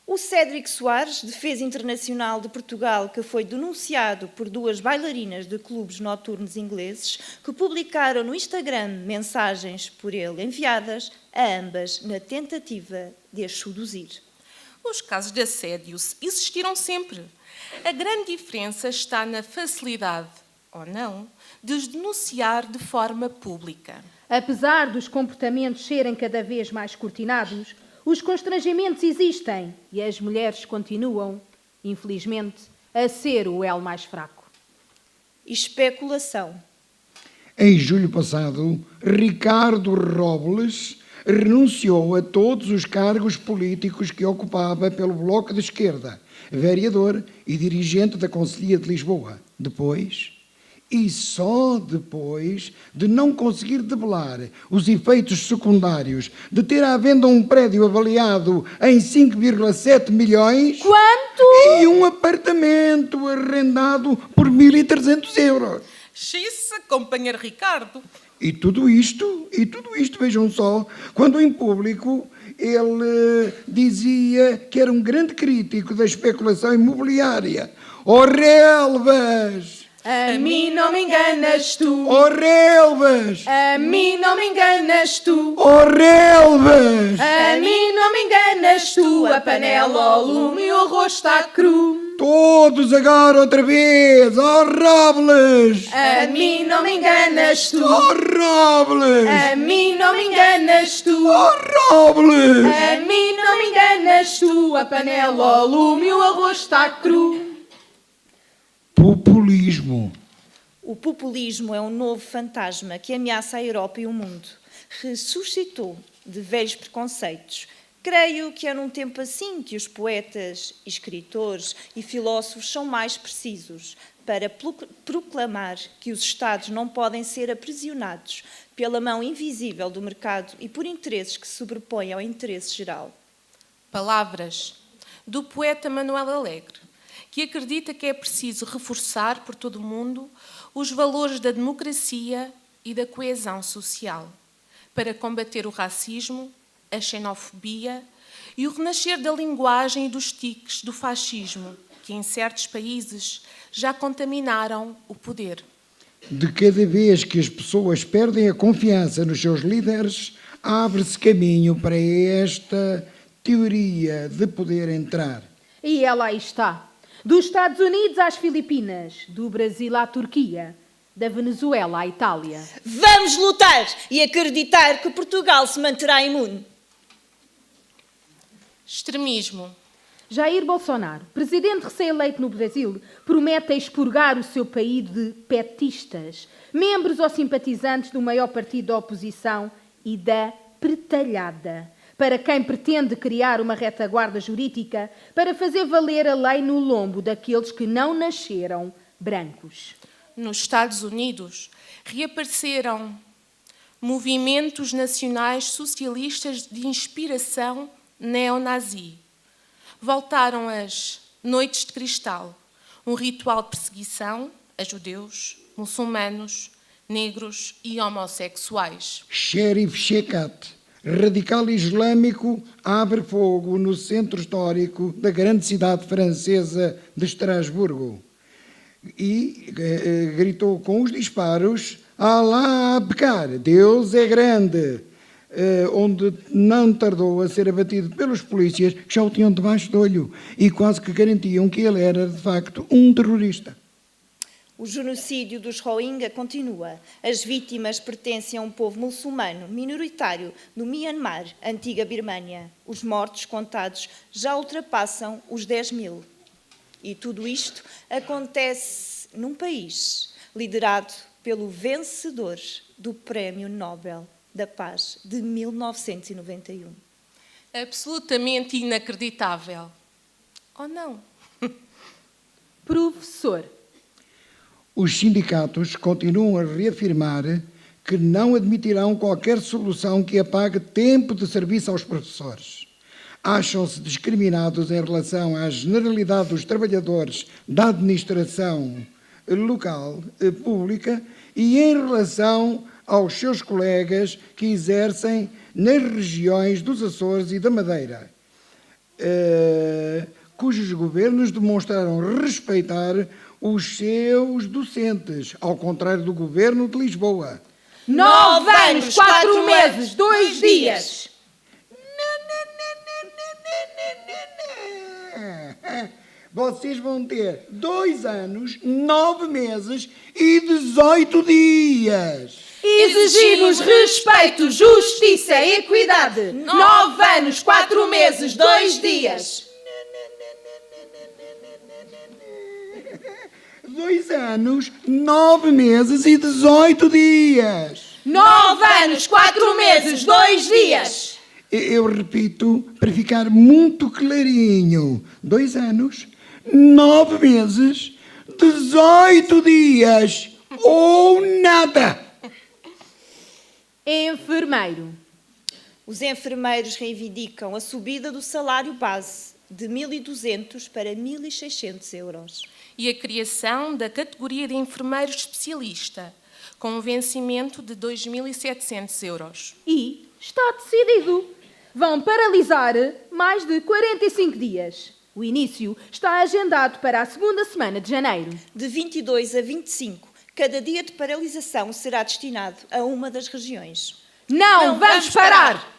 O Cédric Soares, defesa internacional de Portugal, que foi denunciado por duas bailarinas de clubes noturnos ingleses que publicaram no Instagram mensagens por ele enviadas a ambas na tentativa de as seduzir. Os casos de assédio existiram sempre. A grande diferença está na facilidade, ou não, de os denunciar de forma pública. Apesar dos comportamentos serem cada vez mais cortinados, os constrangimentos existem e as mulheres continuam, infelizmente, a ser o elo mais fraco. Especulação. Em julho passado, Ricardo Robles renunciou a todos os cargos políticos que ocupava pelo Bloco de Esquerda, vereador e dirigente da Conselhia de Lisboa. Depois, e só depois de não conseguir debelar os efeitos secundários de ter à venda um prédio avaliado em 5,7 milhões... Quanto? E um apartamento arrendado por 1.300 euros. Xissa, companheiro Ricardo. E tudo isto, vejam só, quando em público ele dizia que era um grande crítico da especulação imobiliária. Oh, relvas! A mim não me enganas tu. Oh, relvas! A mim não me enganas tu. Oh, relvas! A mim não me enganas tu. A panela ao lume e o arroz está cru. Todos agora outra vez! Oh, Robles! A mim não me enganas tu. Oh, Robles! A mim não me enganas tu. Oh, Robles! A mim não me enganas tu. A panela ao lume e o arroz está cru. Populismo. O populismo é um novo fantasma que ameaça a Europa e o mundo. Ressuscitou de velhos preconceitos. Creio que é num tempo assim que os poetas, escritores e filósofos são mais precisos para proclamar que os Estados não podem ser aprisionados pela mão invisível do mercado e por interesses que se sobrepõem ao interesse geral. Palavras do poeta Manuel Alegre, que acredita que é preciso reforçar por todo o mundo os valores da democracia e da coesão social, para combater o racismo, a xenofobia e o renascer da linguagem e dos tiques do fascismo, que em certos países já contaminaram o poder. De cada vez que as pessoas perdem a confiança nos seus líderes, abre-se caminho para esta teoria de poder entrar. E ela aí está. Dos Estados Unidos às Filipinas, do Brasil à Turquia, da Venezuela à Itália. Vamos lutar e acreditar que Portugal se manterá imune. Extremismo. Jair Bolsonaro, presidente recém-eleito no Brasil, promete expurgar o seu país de petistas, membros ou simpatizantes do maior partido da oposição e da pretalhada, para quem pretende criar uma retaguarda jurídica para fazer valer a lei no lombo daqueles que não nasceram brancos. nos Estados Unidos, reapareceram movimentos nacionais socialistas de inspiração neonazi. Voltaram as Noites de Cristal, um ritual de perseguição a judeus, muçulmanos, negros e homossexuais. Sheriff Shekat, radical islâmico, abre fogo no centro histórico da grande cidade francesa de Estrasburgo e gritou com os disparos: Alá Abkar, Deus é grande, onde não tardou a ser abatido pelos polícias que já o tinham debaixo do olho e quase que garantiam que ele era, de facto, um terrorista. O genocídio dos Rohingya continua. As vítimas pertencem a um povo muçulmano minoritário do Myanmar, antiga Birmânia. Os mortos contados já ultrapassam os 10 mil. E tudo isto acontece num país liderado pelo vencedor do Prémio Nobel da Paz de 1991. Absolutamente inacreditável. Ou não? Professor. Os sindicatos continuam a reafirmar que não admitirão qualquer solução que apague tempo de serviço aos professores. Acham-se discriminados em relação à generalidade dos trabalhadores da administração local, pública, e em relação aos seus colegas que exercem nas regiões dos Açores e da Madeira, cujos governos demonstraram respeitar os seus docentes, ao contrário do governo de Lisboa. 9 anos, 4 meses, 2 dias. Vocês vão ter 2 anos, 9 meses e 18 dias. Exigimos respeito, justiça e equidade. 9 anos, 4 meses, 2 dias. 2 anos, 9 meses e 18 dias. 9 anos, 4 meses, 2 dias. Eu repito, para ficar muito clarinho: 2 anos, 9 meses, 18 dias ou nada. Enfermeiro. Os enfermeiros reivindicam a subida do salário base de 1.200 para 1.600 euros. E a criação da categoria de enfermeiro especialista, com um vencimento de 2.700 euros. E está decidido. Vão paralisar mais de 45 dias. O início está agendado para a segunda semana de janeiro. De 22 a 25, cada dia de paralisação será destinado a uma das regiões. Não vamos parar!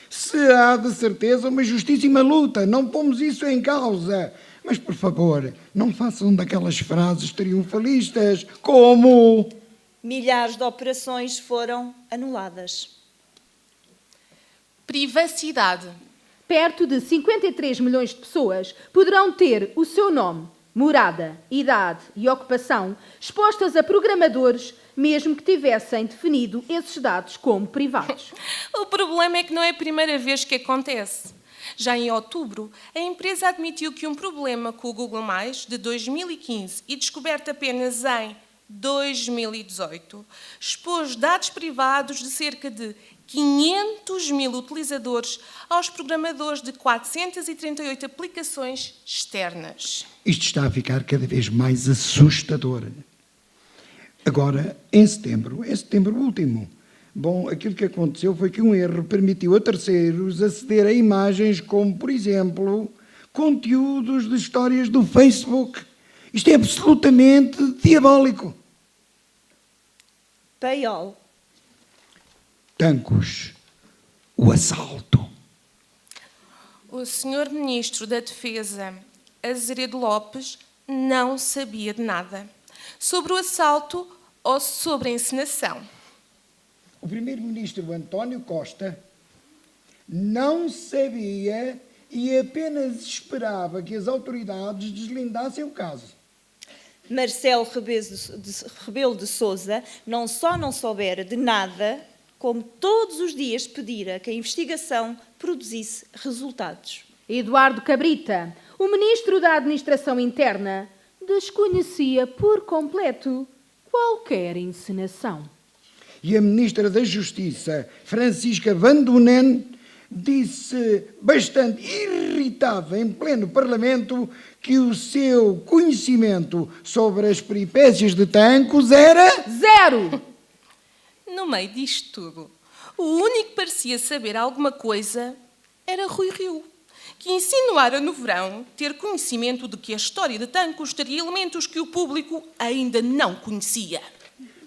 Será de certeza uma justíssima luta, não pomos isso em causa. Mas, por favor, não façam daquelas frases triunfalistas como: milhares de operações foram anuladas. Privacidade. Perto de 53 milhões de pessoas poderão ter o seu nome, morada, idade e ocupação expostas a programadores, mesmo que tivessem definido esses dados como privados. O problema é que não é a primeira vez que acontece. Já em outubro, a empresa admitiu que um problema com o Google+, de 2015 e descoberto apenas em 2018, expôs dados privados de cerca de 500 mil utilizadores aos programadores de 438 aplicações externas. isto está a ficar cada vez mais assustador. Agora, em setembro último, aquilo que aconteceu foi que um erro permitiu a terceiros aceder a imagens como, por exemplo, conteúdos de histórias do Facebook. Isto é absolutamente diabólico. Paiol. Tancos, o assalto. O Sr. Ministro da Defesa, Azeredo Lopes, não sabia de nada sobre o assalto ou sobre a encenação. O primeiro-ministro António Costa não sabia e apenas esperava que as autoridades deslindassem o caso. Marcelo Rebelo de Sousa não só não soubera de nada, como todos os dias pedira que a investigação produzisse resultados. Eduardo Cabrita, o ministro da Administração Interna, desconhecia por completo qualquer encenação. E a Ministra da Justiça, Francisca Van Dunen, disse bastante irritada em pleno Parlamento que o seu conhecimento sobre as peripécias de Tancos era... 0! No meio disto tudo, o único que parecia saber alguma coisa era Rui Rio, que insinuara no verão ter conhecimento de que a história de Tancos teria elementos que o público ainda não conhecia.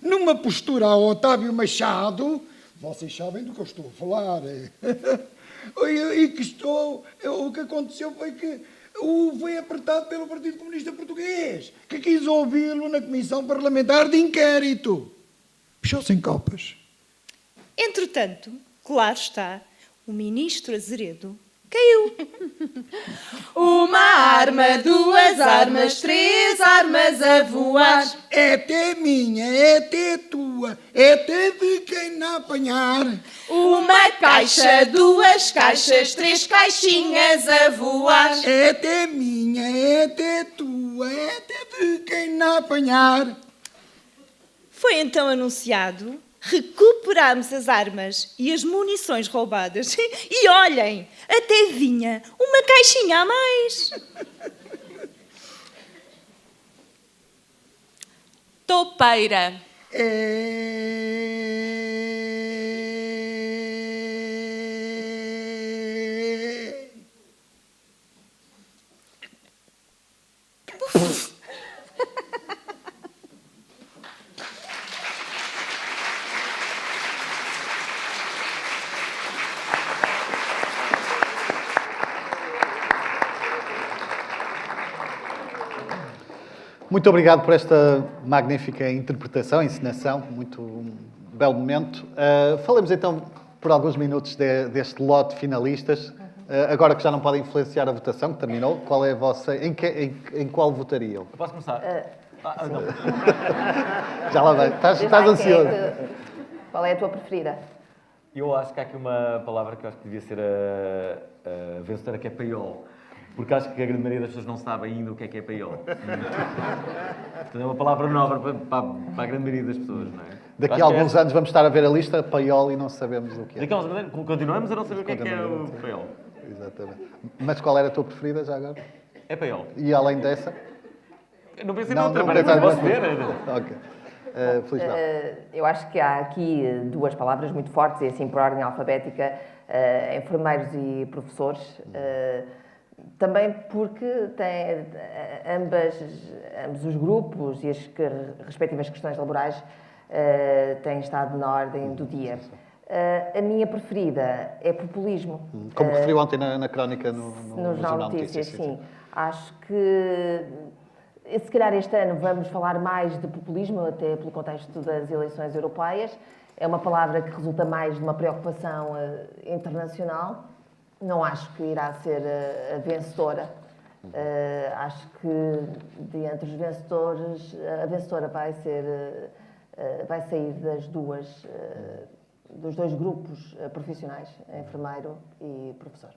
Numa postura ao Otávio Machado, vocês sabem do que eu estou a falar, o que aconteceu foi que foi apertado pelo Partido Comunista Português, que quis ouvi-lo na Comissão Parlamentar de Inquérito. Puxou-se em copas. Entretanto, claro está, o ministro Azeredo caiu. Uma arma, 2 armas, 3 armas a voar. É até minha, é até tua, é até de quem não apanhar. Uma caixa, 2 caixas, 3 caixinhas a voar. É até minha, é até tua, é até de quem não apanhar. Foi então anunciado, recuperámos as armas e as munições roubadas. E olhem, até vinha uma caixinha a mais. Topeira. Muito obrigado por esta magnífica interpretação, encenação, um belo momento. Falemos então por alguns minutos deste lote de finalistas. Agora que já não podem influenciar a votação, que terminou, qual é a vossa... Em qual votariam? Eu posso começar? Não. Já lá vai. Estás ansioso. Qual é a tua preferida? Eu acho que há aqui uma palavra que eu acho que devia ser a vencedora, que é paiol. Porque acho que a grande maioria das pessoas não sabe ainda o que é paiol. Portanto, é uma palavra nova para a grande maioria das pessoas, não é? Daqui a alguns anos vamos estar a ver a lista paiol e não sabemos o que é. Daqui a alguns anos continuamos a não saber o que é o paiol. Exatamente. Mas qual era a tua preferida já agora? É paiol. E além dessa? Eu não pensei noutra, mas posso ver. Ok. Feliz não. Eu acho que há aqui 2 palavras muito fortes, e assim por ordem alfabética, enfermeiros e professores. Também porque tem ambos os grupos e as respectivas questões laborais têm estado na ordem do dia. A minha preferida é populismo. Como referiu ontem na crónica no Jornal de Notícias, sim. Acho que, se calhar este ano vamos falar mais de populismo, até pelo contexto das eleições europeias. É uma palavra que resulta mais de uma preocupação internacional. Não acho que irá ser a vencedora. Acho que, de entre os vencedores, a vencedora vai sair dos 2 grupos profissionais, enfermeiro e professor.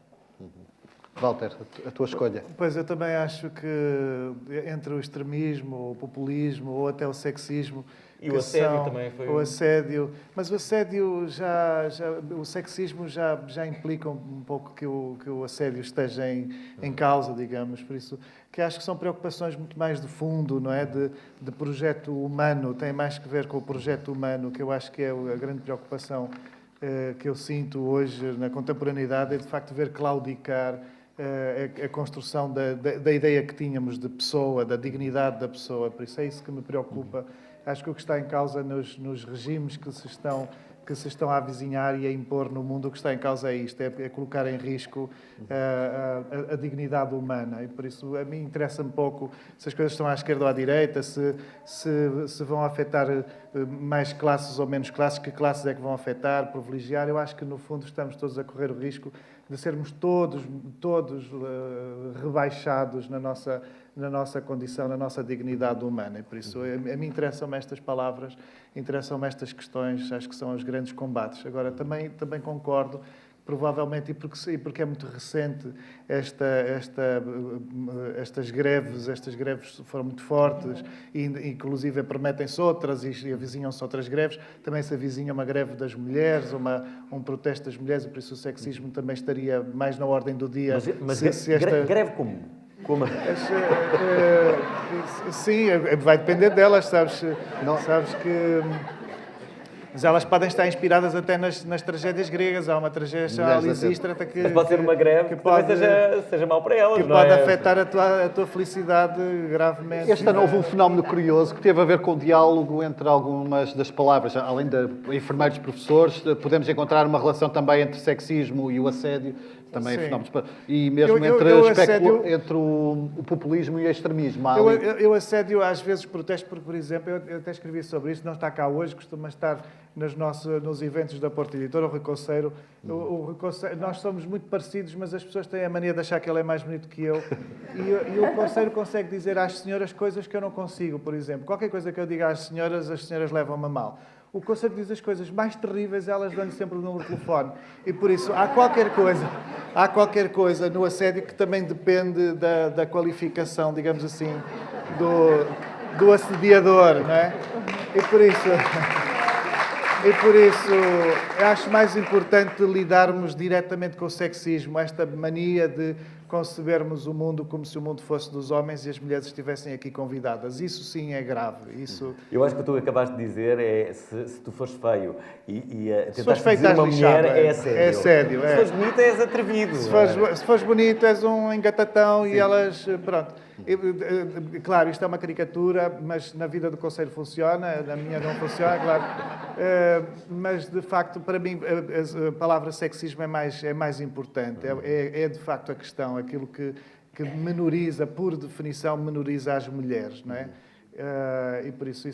Walter, a tua escolha. Pois eu também acho que entre o extremismo, o populismo ou até o sexismo... E o assédio também foi... O assédio... Mas o assédio o sexismo já implica um pouco que o assédio esteja em causa, digamos. Por isso, que acho que são preocupações muito mais de fundo, não é? De projeto humano. Tem mais que ver com o projeto humano, que eu acho que é a grande preocupação que eu sinto hoje na contemporaneidade, é de facto ver claudicar a construção da ideia que tínhamos de pessoa, da dignidade da pessoa. Por isso é isso que me preocupa. Acho que o que está em causa nos regimes que se estão a avizinhar e a impor no mundo, o que está em causa é isto, é colocar em risco a dignidade humana. E por isso a mim interessa um pouco se as coisas estão à esquerda ou à direita, se vão afetar mais classes ou menos classes, que classes é que vão afetar, privilegiar. Eu acho que no fundo estamos todos a correr o risco de sermos todos rebaixados na nossa condição, na nossa dignidade humana. E por isso, a mim interessam-me estas palavras, interessam-me estas questões, acho que são os grandes combates. Agora, também concordo provavelmente, e porque é muito recente, estas greves foram muito fortes, e inclusive prometem-se outras e avizinham-se outras greves. Também se avizinha uma greve das mulheres, um protesto das mulheres, e por isso o sexismo também estaria mais na ordem do dia. Mas greve como? Sim, vai depender delas, sabes que... Mas elas podem estar inspiradas até nas tragédias gregas. Há uma tragédia chamada Lisístrata que... Mas pode ser uma greve que pode, seja mau para elas, que não pode é? afetar a tua felicidade gravemente. Este ano houve um fenómeno curioso que teve a ver com o diálogo entre algumas das palavras. Além de enfermeiros e professores, podemos encontrar uma relação também entre sexismo e o assédio. Também fenómenos. E mesmo entre o populismo e o extremismo. Eu assédio às vezes protesto porque, por exemplo, eu até escrevi sobre isso, não está cá hoje, costuma estar nos eventos da Porta Editora, o Rui Conceiro. Nós somos muito parecidos, mas as pessoas têm a mania de achar que ele é mais bonito que eu. E o Conceiro consegue dizer às senhoras coisas que eu não consigo, por exemplo. Qualquer coisa que eu diga às senhoras, as senhoras levam-me a mal. O Conceiro diz as coisas mais terríveis, elas dão-lhe sempre o número de telefone. E por isso, há qualquer coisa no assédio que também depende da qualificação, digamos assim, do assediador, não é? E por isso, eu acho mais importante lidarmos diretamente com o sexismo, esta mania de concebermos o mundo como se o mundo fosse dos homens e as mulheres estivessem aqui convidadas. Isso sim é grave. Eu acho que o que tu acabaste de dizer é se tu fores feio e tentares dizer uma mulher é assédio. É assédio. Se fores bonito és atrevido. Se fores bonito és um engatatão e elas... Pronto. Claro, isto é uma caricatura, mas na vida do Conselho funciona, na minha não funciona, claro. Mas, de facto, para mim, a palavra sexismo é mais importante. É de facto a questão, aquilo que menoriza, por definição, menoriza as mulheres, não é? E por isso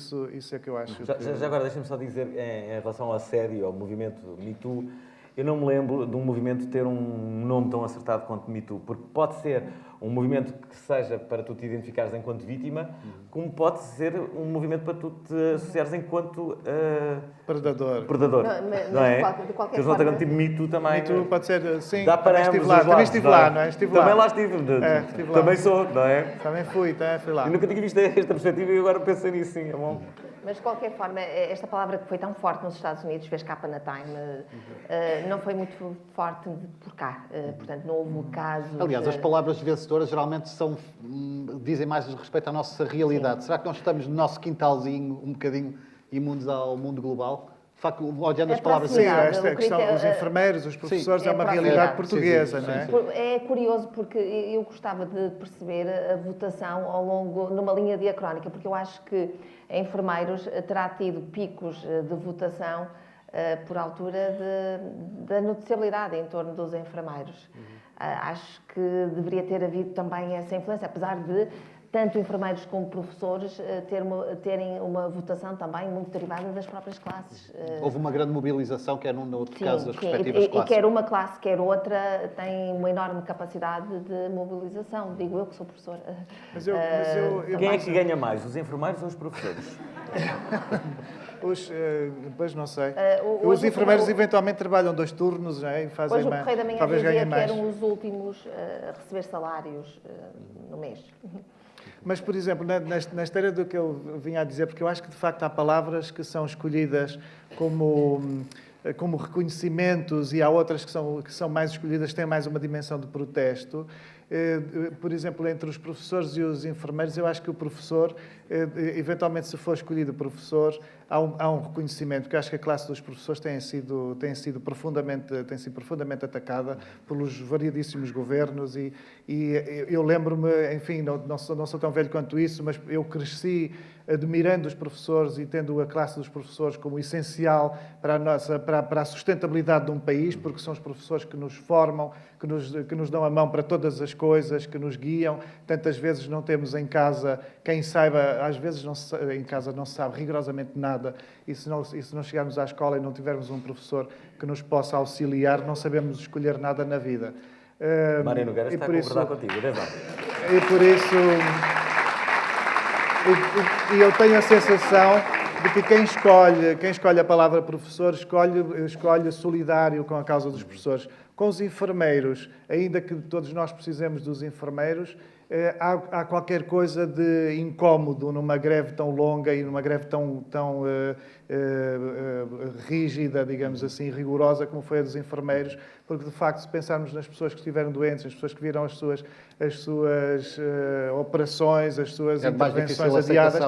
é que eu acho. Já agora, deixa-me só dizer, em relação ao assédio, ao movimento Me Too, eu não me lembro de um movimento ter um nome tão acertado quanto Me Too, porque pode ser um movimento que seja para tu te identificares enquanto vítima, como pode ser um movimento para tu te associares enquanto predador. Não é? De qualquer Eles não têm tipo Me Too também. Me Too pode ser, sim. Dá para também estive lá, não é? Também lá estive. Também sou, não é? Também fui lá. Eu nunca tinha visto esta perspectiva e agora pensei nisso, sim, é bom. Mas, de qualquer forma, esta palavra que foi tão forte nos Estados Unidos, fez capa na Time, não foi muito forte por cá. Portanto, não houve caso... Aliás, as palavras vencedoras geralmente dizem mais respeito à nossa realidade. Sim. Será que nós estamos no nosso quintalzinho um bocadinho imunes ao mundo global? De facto, olhando as palavras... Sim, esta questão, os enfermeiros, os professores, é uma realidade portuguesa, não é? É curioso porque eu gostava de perceber a votação numa linha diacrónica, porque eu acho que enfermeiros terá tido picos de votação por altura da noticiabilidade em torno dos enfermeiros. Acho que deveria ter havido também essa influência, apesar de tanto enfermeiros como professores terem uma votação também muito derivada das próprias classes. Houve uma grande mobilização, quer num ou outro caso das respectivas classes. E quer uma classe, quer outra, tem uma enorme capacidade de mobilização. Digo eu que sou professora. Quem é que ganha mais, os enfermeiros ou os professores? Pois não sei. Os enfermeiros eventualmente trabalham 2 turnos, não é? E fazem hoje o Correio da Manhã talvez dizia ganhem que mais. eram os últimos a receber salários no mês. Mas, por exemplo, na esteira do que eu vinha a dizer, porque eu acho que, de facto, há palavras que são escolhidas como reconhecimentos e há outras que são mais escolhidas, têm mais uma dimensão de protesto. Por exemplo, entre os professores e os enfermeiros, eu acho que o professor, eventualmente, se for escolhido professor, há um reconhecimento, porque eu acho que a classe dos professores tem sido profundamente atacada pelos variadíssimos governos e eu lembro-me, enfim, não sou tão velho quanto isso, mas eu cresci admirando os professores e tendo a classe dos professores como essencial para a sustentabilidade de um país, porque são os professores que nos formam, que nos dão a mão para todas as coisas, que nos guiam. Tantas vezes não temos em casa quem saiba, às vezes em casa não se sabe rigorosamente nada, e se não chegarmos à escola e não tivermos um professor que nos possa auxiliar, não sabemos escolher nada na vida. Mário Nogueira está a concordar contigo, e por isso... E eu tenho a sensação que quem escolhe a palavra professor escolhe solidário com a causa dos professores. Com os enfermeiros, ainda que todos nós precisemos dos enfermeiros, há qualquer coisa de incómodo numa greve tão longa e numa greve tão rígida, digamos assim, rigorosa como foi a dos enfermeiros, porque de facto, se pensarmos nas pessoas que estiveram doentes, as pessoas que viram as suas operações, as suas intervenções adiadas,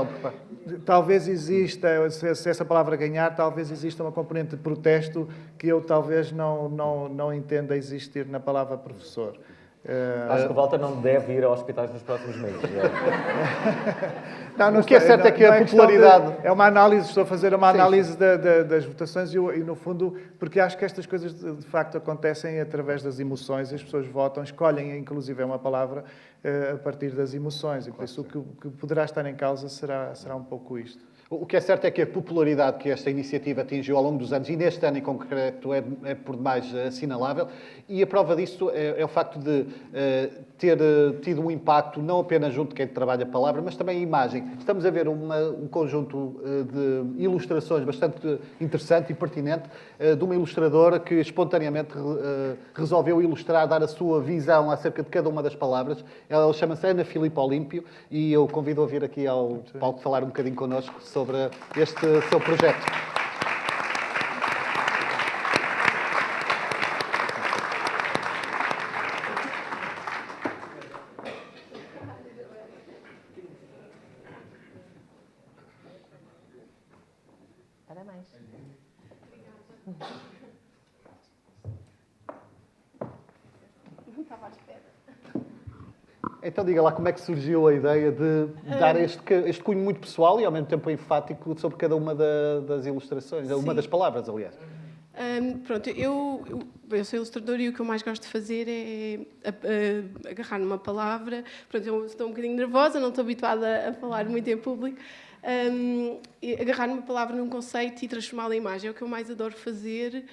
talvez exista, se essa palavra ganhar, talvez exista uma componente de protesto que eu talvez não entenda existir na palavra professor. Acho que o Walter não deve ir a hospitais nos próximos meses. O que é certo é que a popularidade... É uma análise, estou a fazer uma análise das votações e, no fundo, porque acho que estas coisas de facto acontecem através das emoções, as pessoas votam, escolhem inclusive uma palavra a partir das emoções, e por isso o que poderá estar em causa será um pouco isto. O que é certo é que a popularidade que esta iniciativa atingiu ao longo dos anos, e neste ano em concreto é por demais assinalável, e a prova disso é o facto de ter tido um impacto não apenas junto de quem trabalha a palavra, mas também a imagem. Estamos a ver um conjunto de ilustrações bastante interessante e pertinente de uma ilustradora que espontaneamente resolveu ilustrar, dar a sua visão acerca de cada uma das palavras. Ela chama-se Ana Filipe Olímpio e eu convido a vir aqui ao palco falar um bocadinho connosco sobre este seu projeto. Parabéns. Não estava à espera. Então diga lá como é que surgiu a ideia de dar este cunho muito pessoal e ao mesmo tempo enfático sobre cada uma das ilustrações, uma das palavras, aliás. Pronto, eu sou ilustradora e o que eu mais gosto de fazer é agarrar numa palavra. Pronto, eu estou um bocadinho nervosa, não estou habituada a falar muito em público. Agarrar numa palavra, num conceito e transformá-la em imagem é o que eu mais adoro fazer.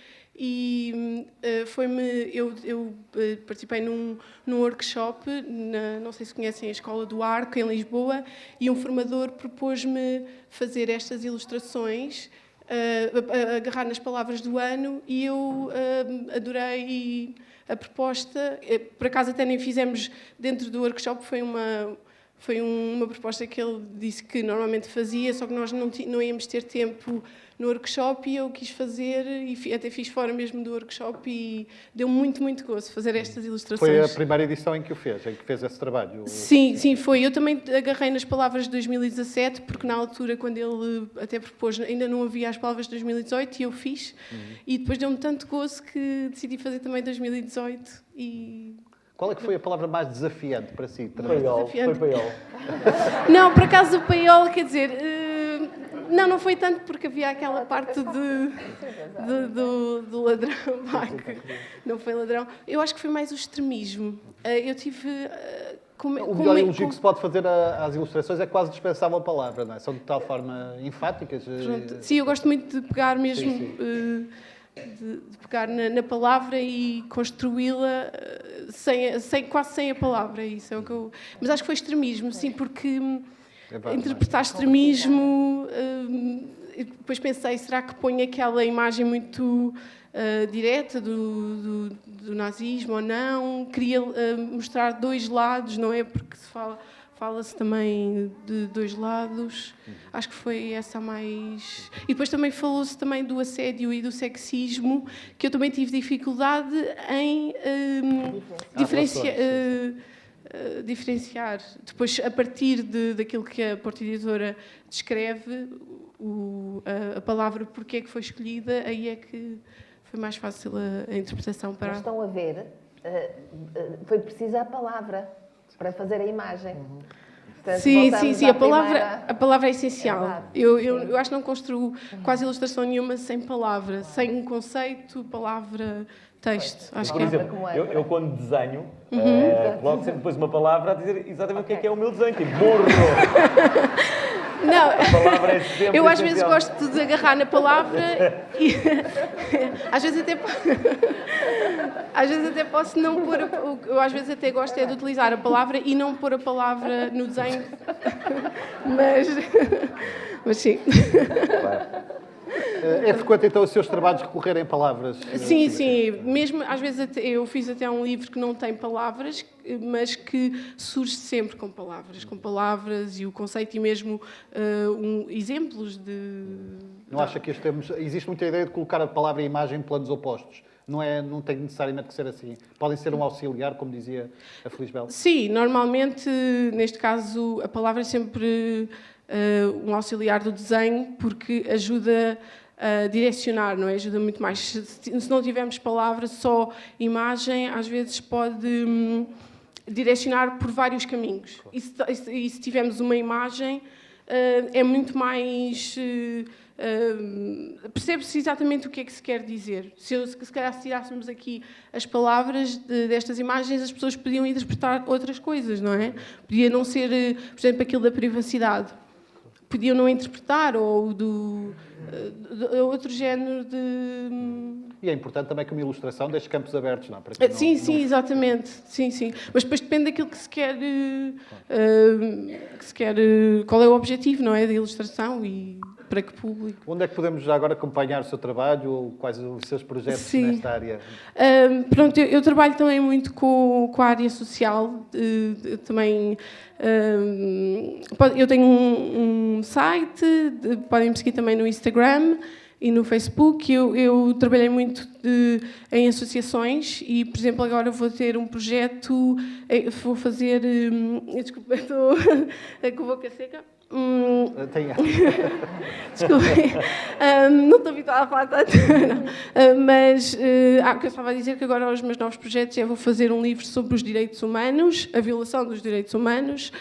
E eu participei num workshop, não sei se conhecem a Escola do Arco, em Lisboa, e um formador propôs-me fazer estas ilustrações, agarrar nas palavras do ano, e eu adorei a proposta. Por acaso até nem fizemos dentro do workshop, foi uma proposta que ele disse que normalmente fazia, só que nós não íamos ter tempo no workshop e eu quis fazer, e até fiz fora mesmo do workshop, e deu muito, muito gosto fazer estas ilustrações. Foi a primeira edição em que fez esse trabalho? Sim, foi. Eu também agarrei nas palavras de 2017, porque na altura, quando ele até propôs, ainda não havia as palavras de 2018 e eu fiz. E depois deu-me tanto gozo que decidi fazer também 2018 e... Qual é que foi a palavra mais desafiante para si? Paiol. Foi paiol. Não, por acaso o paiol, quer dizer... Não foi tanto porque havia aquela parte do ladrão. Não foi ladrão. Eu acho que foi mais o extremismo. Eu tive... o melhor elogio que se pode fazer às ilustrações é quase dispensável a palavra, não é? São de tal forma enfáticas. Sim, eu gosto muito de pegar mesmo... De pegar na palavra e construí-la quase sem a palavra. Isso é o que eu... Mas acho que foi extremismo, sim, porque interpretar extremismo... depois pensei, será que põe aquela imagem muito direta do nazismo ou não? Queria mostrar dois lados, não é? Porque fala-se também de dois lados. Acho que foi essa a mais... E depois também falou-se também do assédio e do sexismo, que eu também tive dificuldade em diferenciar. Depois, a partir daquilo que a Porta Editora descreve, a palavra porque é que foi escolhida, aí é que foi mais fácil a interpretação para... Mas estão a ver, foi precisa a palavra para fazer a imagem. Portanto, sim, a palavra é essencial. Eu acho que não construo quase ilustração nenhuma sem palavra, sem um conceito, palavra, texto. Acho Por exemplo, eu quando desenho, coloco sempre depois uma palavra a dizer exatamente o que é o meu desenho, tipo morro. Não, A palavra é sempre eu às vezes essencial. gosto de agarrar na palavra e às vezes até posso não pôr, eu às vezes até gosto é de utilizar a palavra e não pôr a palavra no desenho, mas sim. É frequente, então, os seus trabalhos recorrerem a palavras? Sim. Mesmo, às vezes, eu fiz até um livro que não tem palavras, mas que surge sempre com palavras e o conceito e mesmo exemplos de... Não acha que existe muita ideia de colocar a palavra e a imagem em planos opostos? Não tem necessariamente que ser assim. Podem ser um auxiliar, como dizia a Felisbel? Sim, normalmente, neste caso, a palavra é sempre um auxiliar do desenho, porque ajuda a direcionar, não é? Ajuda muito mais. Se não tivermos palavra, só imagem, às vezes pode direcionar por vários caminhos. E se tivermos uma imagem, é muito mais... percebe-se exatamente o que é que se quer dizer. Se calhar se tirássemos aqui as palavras destas imagens, as pessoas podiam interpretar outras coisas, não é? Podia não ser, por exemplo, aquilo da privacidade. Podiam não interpretar, ou do outro género de... E é importante também que uma ilustração deixe campos abertos, não? Para que Sim, exatamente. Sim. Mas depois depende daquilo que se quer... qual é o objetivo, não é? Da ilustração e para que público. Onde é que podemos já agora acompanhar o seu trabalho ou quais os seus projetos nesta área? Pronto, eu trabalho também muito com a área social. Também... eu tenho um site, podem me seguir também no Instagram e no Facebook. Eu trabalhei muito em associações e, por exemplo, agora vou ter um projeto, vou fazer... desculpa, estou com a boca seca. Desculpe, não estou habituada a falar tanto, mas o que eu estava a dizer que agora os meus novos projetos vou fazer um livro sobre os direitos humanos, a violação dos direitos humanos,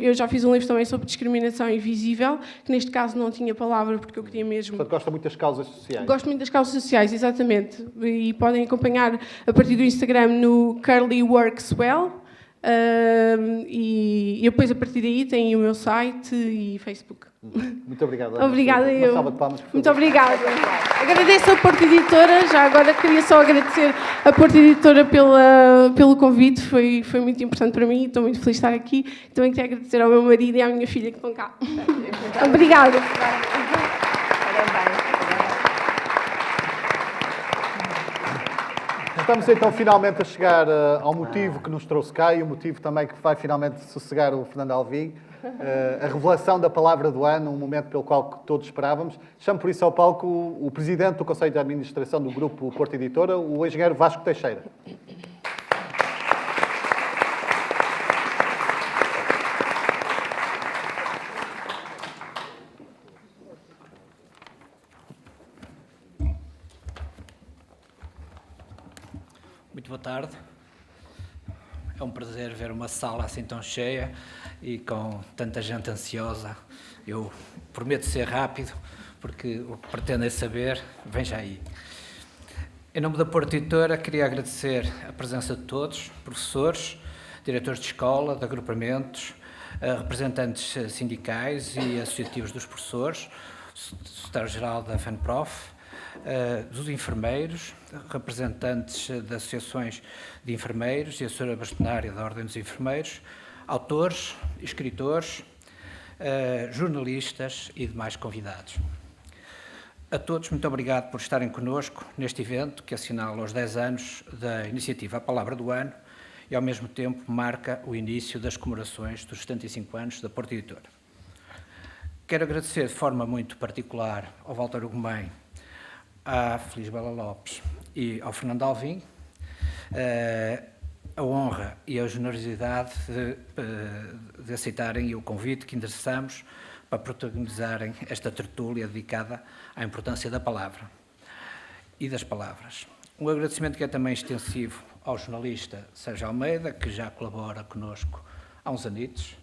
eu já fiz um livro também sobre discriminação invisível, que neste caso não tinha palavra porque eu queria mesmo... Portanto, gosta muito das causas sociais. Gosto muito das causas sociais, exatamente, e podem acompanhar a partir do Instagram no Curly Works Well. E depois, a partir daí, tem o meu site e Facebook. Muito obrigado. Obrigada, Uma salva de palmas, por favor. Muito obrigada. Agradeço a Porto Editora. Já agora queria só agradecer a Porto Editora pelo convite. Foi muito importante para mim e estou muito feliz de estar aqui. Também queria agradecer ao meu marido e à minha filha que estão cá. Obrigada. Estamos então finalmente a chegar ao motivo que nos trouxe cá e o motivo também que vai finalmente sossegar o Fernando Alvim, a revelação da palavra do ano, um momento pelo qual todos esperávamos. Chamo por isso ao palco o Presidente do Conselho de Administração do Grupo Porto Editora, o engenheiro Vasco Teixeira. Muito boa tarde. É um prazer ver uma sala assim tão cheia e com tanta gente ansiosa. Eu prometo ser rápido, porque o que pretendo é saber, vem já aí. Em nome da Porto Editora, queria agradecer a presença de todos, professores, diretores de escola, de agrupamentos, representantes sindicais e associativos dos professores, secretário-geral da FENPROF, dos enfermeiros, representantes de associações de enfermeiros e a assessora bastonária da Ordem dos Enfermeiros, autores, escritores, jornalistas e demais convidados. A todos, muito obrigado por estarem connosco neste evento que assinala os 10 anos da iniciativa A Palavra do Ano e, ao mesmo tempo, marca o início das comemorações dos 75 anos da Porto Editora. Quero agradecer de forma muito particular ao Walter Ugumem, à Felisbel Lopes e ao Fernando Alvim a honra e a generosidade de aceitarem o convite que endereçamos para protagonizarem esta tertúlia dedicada à importância da palavra e das palavras. Um agradecimento que é também extensivo ao jornalista Sérgio Almeida, que já colabora connosco há uns anitos,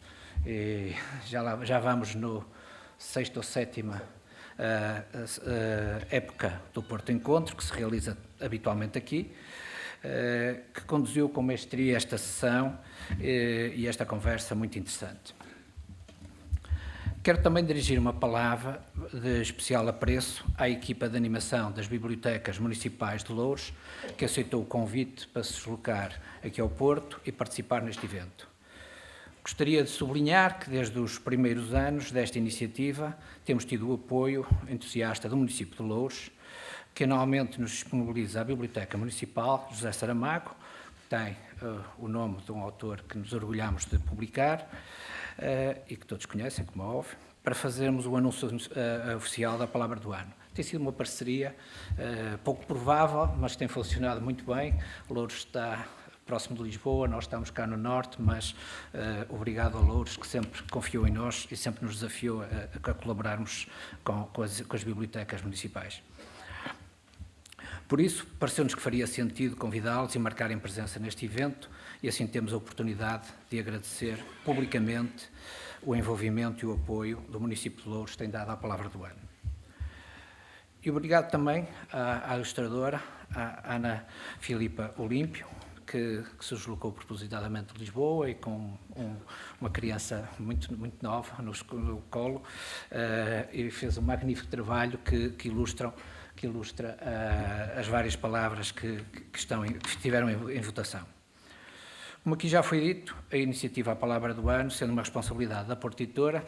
e já vamos no 6ª ou 7ª época do Porto Encontro, que se realiza habitualmente aqui, que conduziu com maestria esta sessão e esta conversa muito interessante. Quero também dirigir uma palavra de especial apreço à equipa de animação das Bibliotecas Municipais de Loures, que aceitou o convite para se deslocar aqui ao Porto e participar neste evento. Gostaria de sublinhar que desde os primeiros anos desta iniciativa temos tido o apoio entusiasta do município de Loures, que anualmente nos disponibiliza a Biblioteca Municipal José Saramago, que tem o nome de um autor que nos orgulhamos de publicar, e que todos conhecem, como é óbvio, para fazermos o anúncio oficial da Palavra do Ano. Tem sido uma parceria pouco provável, mas tem funcionado muito bem. Loures está próximo de Lisboa, nós estamos cá no norte, mas obrigado a Loures, que sempre confiou em nós e sempre nos desafiou a colaborarmos com as bibliotecas municipais. Por isso, pareceu-nos que faria sentido convidá-los e marcarem presença neste evento, e assim temos a oportunidade de agradecer publicamente o envolvimento e o apoio do município de Loures tem dado à Palavra do Ano. E obrigado também à ilustradora, à Ana Filipa Olímpio, que se deslocou propositadamente de Lisboa e com uma criança muito nova no colo, e fez um magnífico trabalho que ilustra as várias palavras que estiveram em votação. Como aqui já foi dito, a iniciativa A Palavra do Ano, sendo uma responsabilidade da Porto Editora,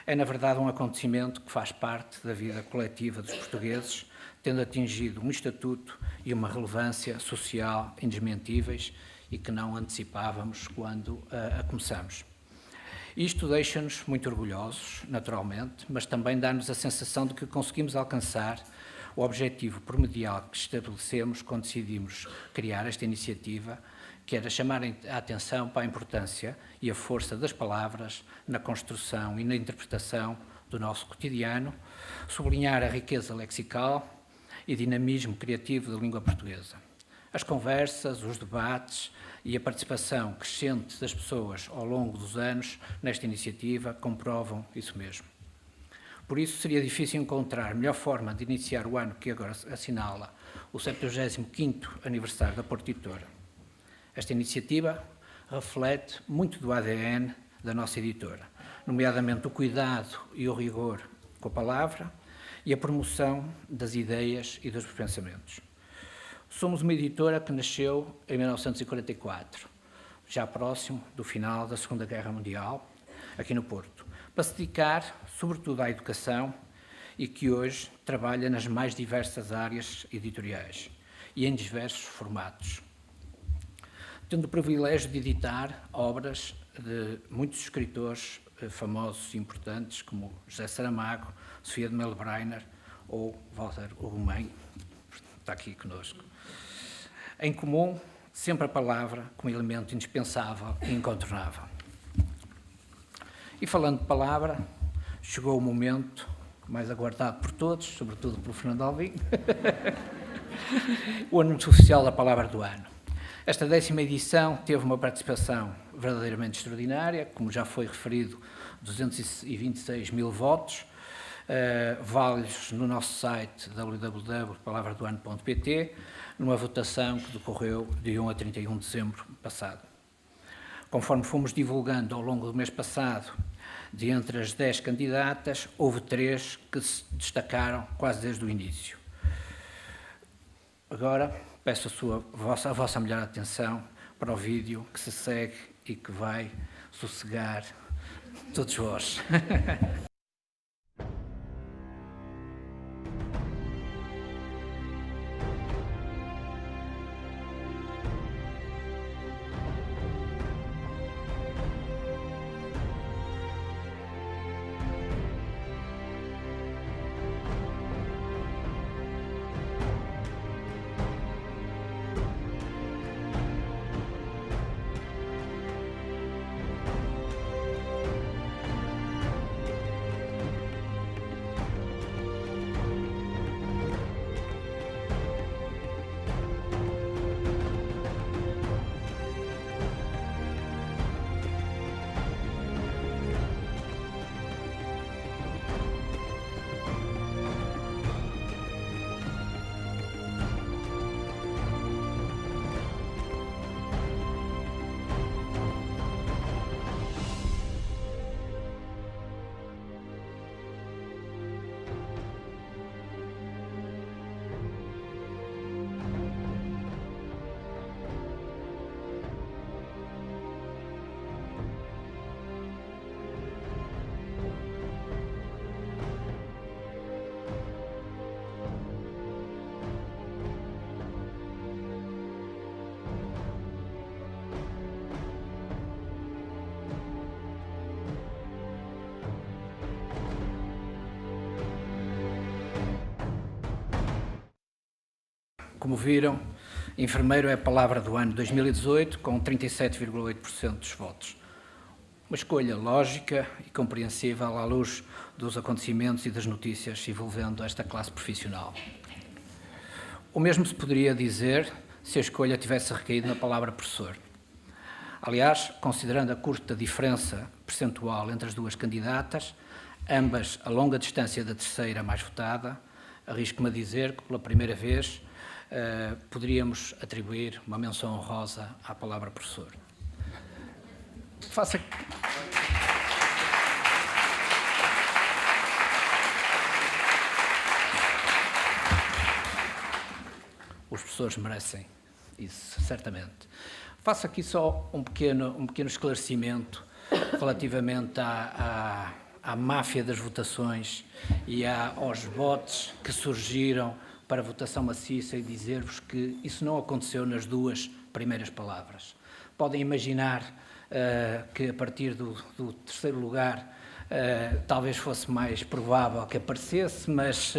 é na verdade um acontecimento que faz parte da vida coletiva dos portugueses, tendo atingido um estatuto e uma relevância social indesmentíveis e que não antecipávamos quando a começamos. Isto deixa-nos muito orgulhosos, naturalmente, mas também dá-nos a sensação de que conseguimos alcançar o objetivo primordial que estabelecemos quando decidimos criar esta iniciativa, que era chamar a atenção para a importância e a força das palavras na construção e na interpretação do nosso cotidiano, sublinhar a riqueza lexical e dinamismo criativo da língua portuguesa. As conversas, os debates e a participação crescente das pessoas ao longo dos anos nesta iniciativa comprovam isso mesmo. Por isso, seria difícil encontrar melhor forma de iniciar o ano que agora assinala o 75º aniversário da Porto Editora. Esta iniciativa reflete muito do ADN da nossa editora, nomeadamente o cuidado e o rigor com a palavra e a promoção das ideias e dos pensamentos. Somos uma editora que nasceu em 1944, já próximo do final da Segunda Guerra Mundial, aqui no Porto, para se dedicar, sobretudo, à educação e que hoje trabalha nas mais diversas áreas editoriais e em diversos formatos. Tendo o privilégio de editar obras de muitos escritores famosos e importantes, como José Saramago, Sofia de Melbreiner ou Walter Ugumem, que está aqui conosco. Em comum, sempre a palavra como elemento indispensável e incontornável. E falando de palavra, chegou o momento mais aguardado por todos, sobretudo pelo Fernando Alvim, o anúncio oficial da Palavra do Ano. Esta 10ª edição teve uma participação verdadeiramente extraordinária, como já foi referido, 226 mil votos, válidos no nosso site www.palavradoano.pt, numa votação que decorreu de 1 a 31 de dezembro passado. Conforme fomos divulgando ao longo do mês passado, de entre as 10 candidatas, houve 3 que se destacaram quase desde o início. Agora, peço a vossa melhor atenção para o vídeo que se segue e que vai sossegar todos vós. Como viram, enfermeiro é a palavra do ano 2018, com 37,8% dos votos. Uma escolha lógica e compreensível à luz dos acontecimentos e das notícias envolvendo esta classe profissional. O mesmo se poderia dizer se a escolha tivesse recaído na palavra professor. Aliás, considerando a curta diferença percentual entre as duas candidatas, ambas a longa distância da terceira mais votada, arrisco-me a dizer que pela primeira vez poderíamos atribuir uma menção honrosa à palavra professor. Os professores merecem isso, certamente. Faço aqui só um pequeno esclarecimento relativamente à máfia das votações e aos bots que surgiram para a votação maciça e dizer-vos que isso não aconteceu nas duas primeiras palavras. Podem imaginar que a partir do terceiro lugar talvez fosse mais provável que aparecesse, mas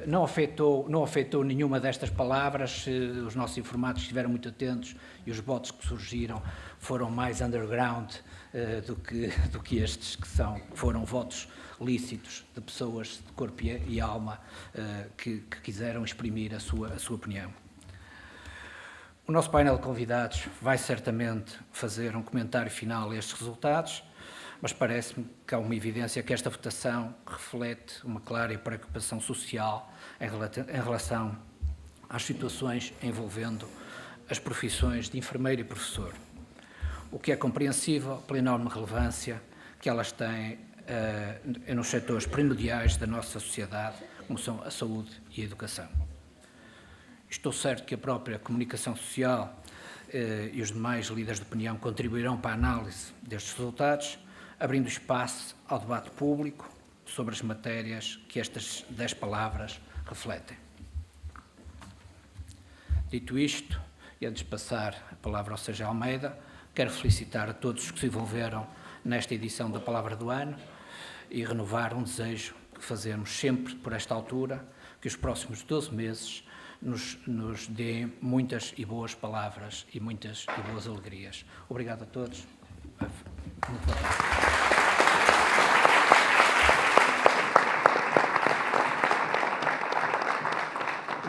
não afetou nenhuma destas palavras. Os nossos informados estiveram muito atentos e os votos que surgiram foram mais underground do que estes que foram votos lícitos de pessoas de corpo e alma que quiseram exprimir a sua opinião. O nosso painel de convidados vai certamente fazer um comentário final a estes resultados, mas parece-me que há uma evidência que esta votação reflete uma clara preocupação social em relação às situações envolvendo as profissões de enfermeiro e professor, o que é compreensível pela enorme relevância que elas têm nos setores primordiais da nossa sociedade, como são a saúde e a educação. Estou certo que a própria comunicação social e os demais líderes de opinião contribuirão para a análise destes resultados, abrindo espaço ao debate público sobre as matérias que estas 10 palavras refletem. Dito isto, e antes de passar a palavra ao Sérgio Almeida, quero felicitar a todos os que se envolveram nesta edição da Palavra do Ano e renovar um desejo que fazemos sempre por esta altura, que os próximos 12 meses nos deem muitas e boas palavras e muitas e boas alegrias. Obrigado a todos. Muito boa tarde.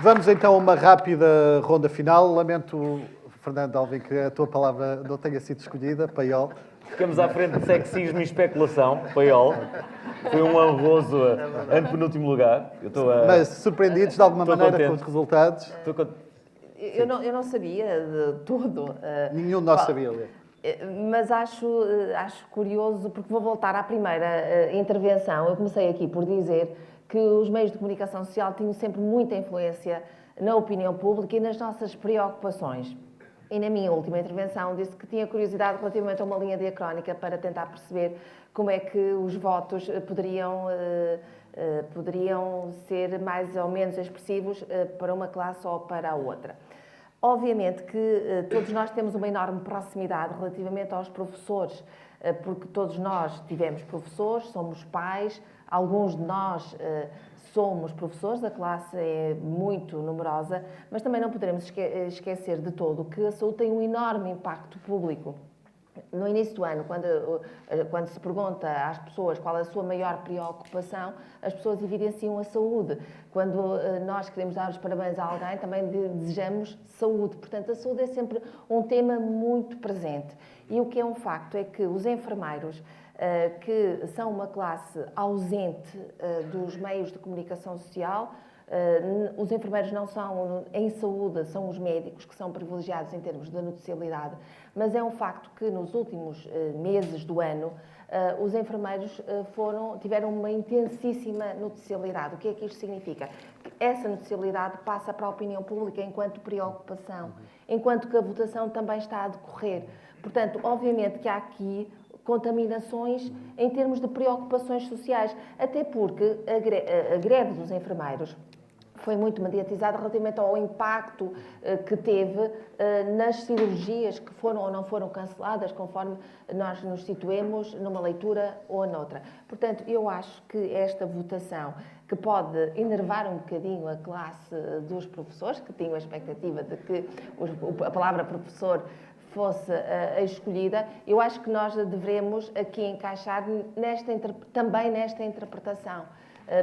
Vamos então a uma rápida ronda final. Lamento, Fernando Alvim, que a tua palavra não tenha sido escolhida, paiol. Ficamos à frente de sexismo e especulação, paiol. Foi um honroso antepenúltimo lugar. Mas surpreendidos de alguma maneira contente com os resultados? Eu não sabia de tudo. Nenhum de nós sabia ler. Mas acho curioso, porque vou voltar à primeira intervenção. Eu comecei aqui por dizer que os meios de comunicação social tinham sempre muita influência na opinião pública e nas nossas preocupações. E na minha última intervenção disse que tinha curiosidade relativamente a uma linha diacrónica para tentar perceber como é que os votos poderiam ser mais ou menos expressivos para uma classe ou para a outra. Obviamente que todos nós temos uma enorme proximidade relativamente aos professores, porque todos nós tivemos professores, somos pais, alguns de nós somos professores, a classe é muito numerosa, mas também não poderemos esquecer de todo que a saúde tem um enorme impacto público. No início do ano, quando se pergunta às pessoas qual é a sua maior preocupação, as pessoas evidenciam a saúde. Quando nós queremos dar os parabéns a alguém, também desejamos saúde. Portanto, a saúde é sempre um tema muito presente. E o que é um facto é que os enfermeiros, que são uma classe ausente dos meios de comunicação social, os enfermeiros não são em saúde, são os médicos que são privilegiados em termos de noticiabilidade, mas é um facto que nos últimos meses do ano os enfermeiros tiveram uma intensíssima noticiabilidade. O que é que isto significa? Que essa noticiabilidade passa para a opinião pública enquanto preocupação, enquanto que a votação também está a decorrer. Portanto, obviamente que há aqui contaminações em termos de preocupações sociais, até porque a greve dos enfermeiros foi muito mediatizada relativamente ao impacto que teve nas cirurgias que foram ou não foram canceladas, conforme nós nos situemos numa leitura ou noutra. Portanto, eu acho que esta votação, que pode enervar um bocadinho a classe dos professores, que tinham a expectativa de que a palavra professor fosse escolhida, eu acho que nós devemos aqui encaixar também nesta interpretação,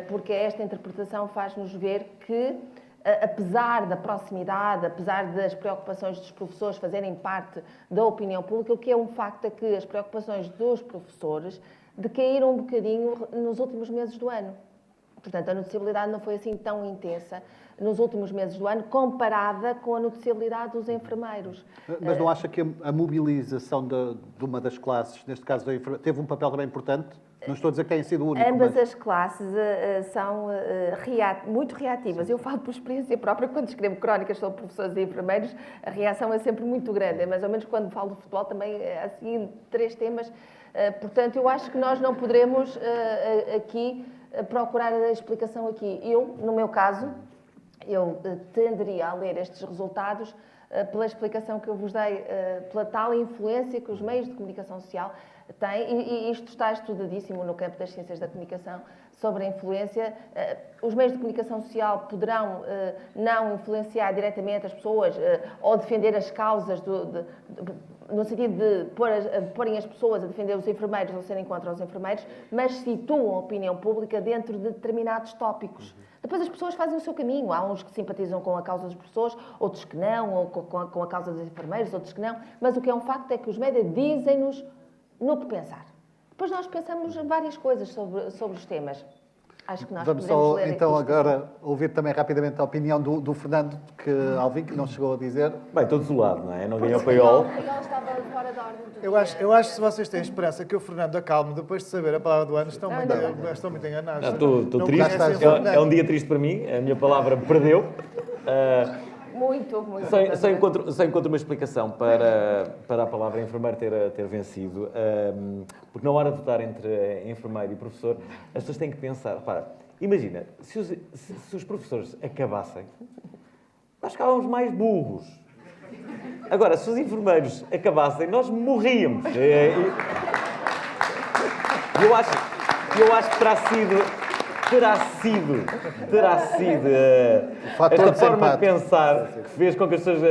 porque esta interpretação faz-nos ver que, apesar da proximidade, apesar das preocupações dos professores fazerem parte da opinião pública, o que é um facto é que as preocupações dos professores decaíram um bocadinho nos últimos meses do ano. Portanto, a noticiabilidade não foi assim tão intensa nos últimos meses do ano, comparada com a noticiabilidade dos enfermeiros. Mas não acha que a mobilização de uma das classes, neste caso da enfermeira, teve um papel também importante? Não estou a dizer que tenha sido o único. Ambas as classes são muito reativas. Eu falo por experiência própria, quando escrevo crónicas sobre professores e enfermeiros, a reação é sempre muito grande. É mais ou menos quando falo de futebol também, assim, 3 temas. Portanto, eu acho que nós não poderemos aqui procurar a explicação aqui. Eu, no meu caso, eu tenderia a ler estes resultados pela explicação que eu vos dei, pela tal influência que os meios de comunicação social têm, e isto está estudadíssimo no campo das ciências da comunicação, sobre a influência. Os meios de comunicação social poderão não influenciar diretamente as pessoas ou defender as causas no sentido de porem as pessoas a defender os enfermeiros ou serem contra os enfermeiros, mas situam a opinião pública dentro de determinados tópicos. Depois as pessoas fazem o seu caminho. Há uns que simpatizam com a causa dos professores, outros que não, ou com a causa dos enfermeiros, outros que não. Mas o que é um facto é que os médias dizem-nos no que pensar. Depois nós pensamos várias coisas sobre os temas. Acho que nós Vamos podemos só, ler então, aqui agora ouvir também rapidamente a opinião do Fernando Alvim, que não chegou a dizer. Bem, estou desolado, não é? Não ganhou paiol. O paiol estava fora da ordem. Eu acho que se vocês têm esperança que o Fernando acalme depois de saber a palavra do ano, estão muito enganados. Estou triste. É um dia triste para mim. A minha palavra perdeu. Muito. Só encontro uma explicação para a palavra enfermeiro ter vencido. Porque na hora de votar entre enfermeiro e professor, as pessoas têm que pensar. Repara, imagina, se os professores acabassem, nós ficávamos mais burros. Agora, se os enfermeiros acabassem, nós morríamos. Eu acho que terá sido esta forma de pensar que fez com que as pessoas...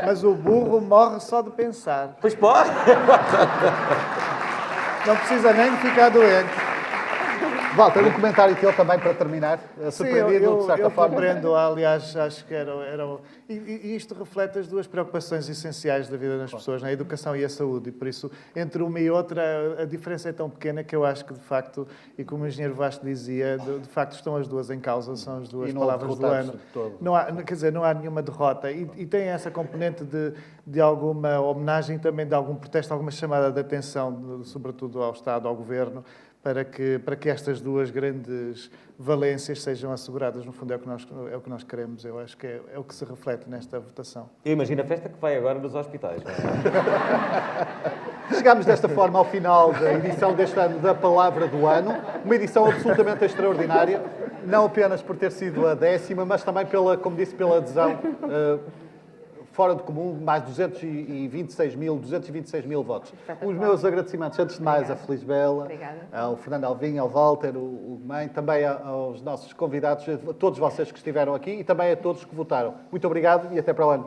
Mas o burro morre só de pensar. Pois pode. Não precisa nem de ficar doente. Walter, um comentário teu também para terminar, surpreendido de certa forma. Eu compreendo, aliás, acho que era... E isto reflete as duas preocupações essenciais da vida das pessoas, a educação e a saúde, e por isso, entre uma e outra, a diferença é tão pequena que eu acho que, de facto, e como o engenheiro Vasco dizia, de facto estão as duas em causa, são as duas palavras do ano. Não há nenhuma derrota, e tem essa componente de alguma homenagem, também de algum protesto, alguma chamada de atenção, sobretudo ao Estado, ao Governo, para que estas duas grandes valências sejam asseguradas. No fundo, é o que nós queremos. Eu acho que é o que se reflete nesta votação. Eu imagino a festa que vai agora nos hospitais. Não é? Chegamos desta forma ao final da edição deste ano da Palavra do Ano. Uma edição absolutamente extraordinária, não apenas por ter sido a 10ª, mas também como disse, pela adesão fora do comum, mais 226 mil votos. Os meus agradecimentos, antes de mais, a Feliz Bela, ao Fernando Alvim, ao Walter, o Mãe, também aos nossos convidados, a todos vocês que estiveram aqui e também a todos que votaram. Muito obrigado e até para o ano.